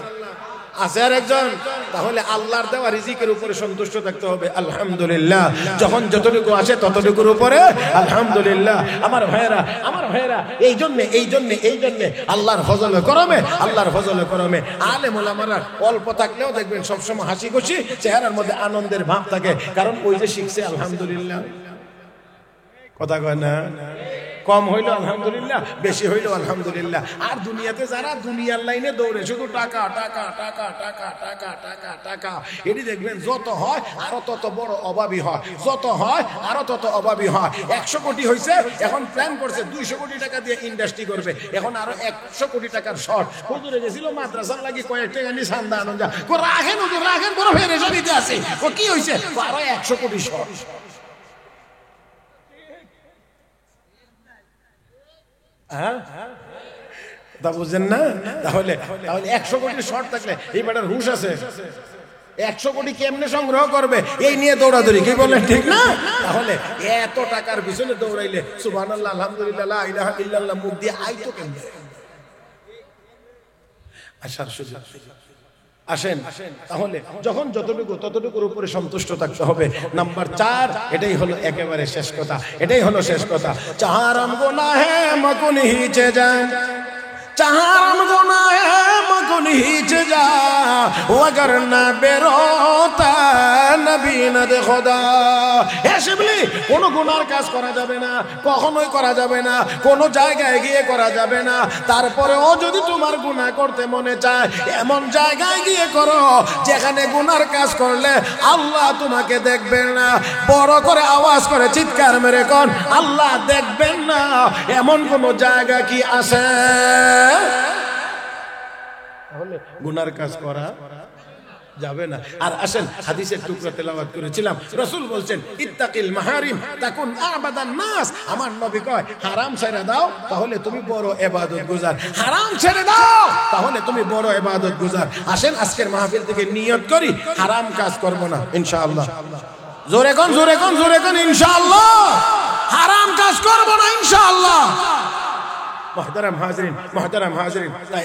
আছে আরেকজন? তাহলে আল্লাহর দেওয়া রিজিকের উপরে সন্তুষ্ট থাকতে হবে। আলহামদুলিল্লাহ, যখন যতটুকু আসে ততটুকুর উপরে আলহামদুলিল্লাহ। আমার ভাইয়েরা, এই জন্য আল্লাহর ফজলে করমে আলেম ওলামারা অল্প থাকলেও দেখবেন সবসময় হাসি খুশি, চেহারার মধ্যে আনন্দের ভাব থাকে, কারণ ওই যে শিখছে আলহামদুলিল্লাহ। কথা কয় না? কম হইলো আলহামদুলিল্লাহ, বেশি হইলো আলহামদুলিল্লাহ। আর দুনিয়াতে যারা দুনিয়ার লাইনে দৌড়ে শুধু টাকা টাকা টাকা টাকা টাকা টাকা টাকা, এটি দেখবেন যত হয় আরো তত বড় অভাবী হয়, যত হয় আরো তত অভাবী হয়। 100 কোটি হয়েছে, এখন প্ল্যান করছে 200 কোটি টাকা দিয়ে ইন্ডাস্ট্রি করবে, এখন আরো 100 কোটি টাকার শর্ট। হুজুরে গেছিল মাদ্রাসার লাগি কয়েক টাকা নিয়ে সান্দা আনন্দ রাখেন, হুজুর রাখেন, বড় ফেরেশানিতে আছে। ও কি হয়েছে? আরো 100 কোটি শর্ট। তা বুঝছেন না? তাহলে 100 কোটির শর্ট থাকলে এই বেটার হুঁশ আছে। 100 কোটি কেমনে সংগ্রহ করবে এই নিয়ে দৌড়াদৌড়ি, কি বলেন ঠিক না? তাহলে এত টাকার পিছনে দৌড়াইলে সুবহানাল্লাহ আলহামদুলিল্লাহ লা ইলাহা ইল্লাল্লাহ মুখ দিয়ে আইতো কেমনে? আসার সুযোগ আসেন তাহলে যখন যতটুকু ততটুকুর উপরে সন্তুষ্ট থাকতে হবে। নাম্বার 4, এটাই হলো একেবারে শেষ কথা, এটাই হলো শেষ কথা। চাহারাম গুনাহ হে মকুন হিচে যান, চাহারাম গুনাহ হে মকুন হিচে যা, ওয়াগার না বেরোতা নবী না দে খোদা। হে শিবলি, কোন গুনার কাজ করা যাবে না, কখনোই করা যাবে না, কোন জায়গায় গিয়ে করা যাবে না। তারপরেও যদি তোমার গুনাহ করতে মনে চায়, এমন জায়গায় গিয়ে করো যেখানে গুনার কাজ করলে আল্লাহ তোমাকে দেখবেন না। বড় করে আওয়াজ করে চিৎকার মেরে কোন আল্লাহ দেখবেন না, এমন কোন জায়গা কি আছে? তাহলে গুনার কাজ করা যাবে না। আর আসেন হাদিসের টুকরা তেলাওয়াত করেছিলাম, রাসূল বলছেন ইত্তাকিল মাহারিম তাকুন আবাদান নাস। আমার নবী কয় হারাম ছেড়ে দাও তাহলে তুমি বড় ইবাদত গুজার, হারাম ছেড়ে দাও তাহলে তুমি বড় ইবাদত গুজার। আসেন আজকের মাহফিল থেকে নিয়ত করি হারাম কাজ করব না ইনশাআল্লাহ। জোরে কোন জোরে কোন জোরে কোন ইনশাআল্লাহ, হারাম কাজ করব না ইনশাআল্লাহ। মুহতারাম হাজিরিন, মুহতারাম হাজিরিন, তাই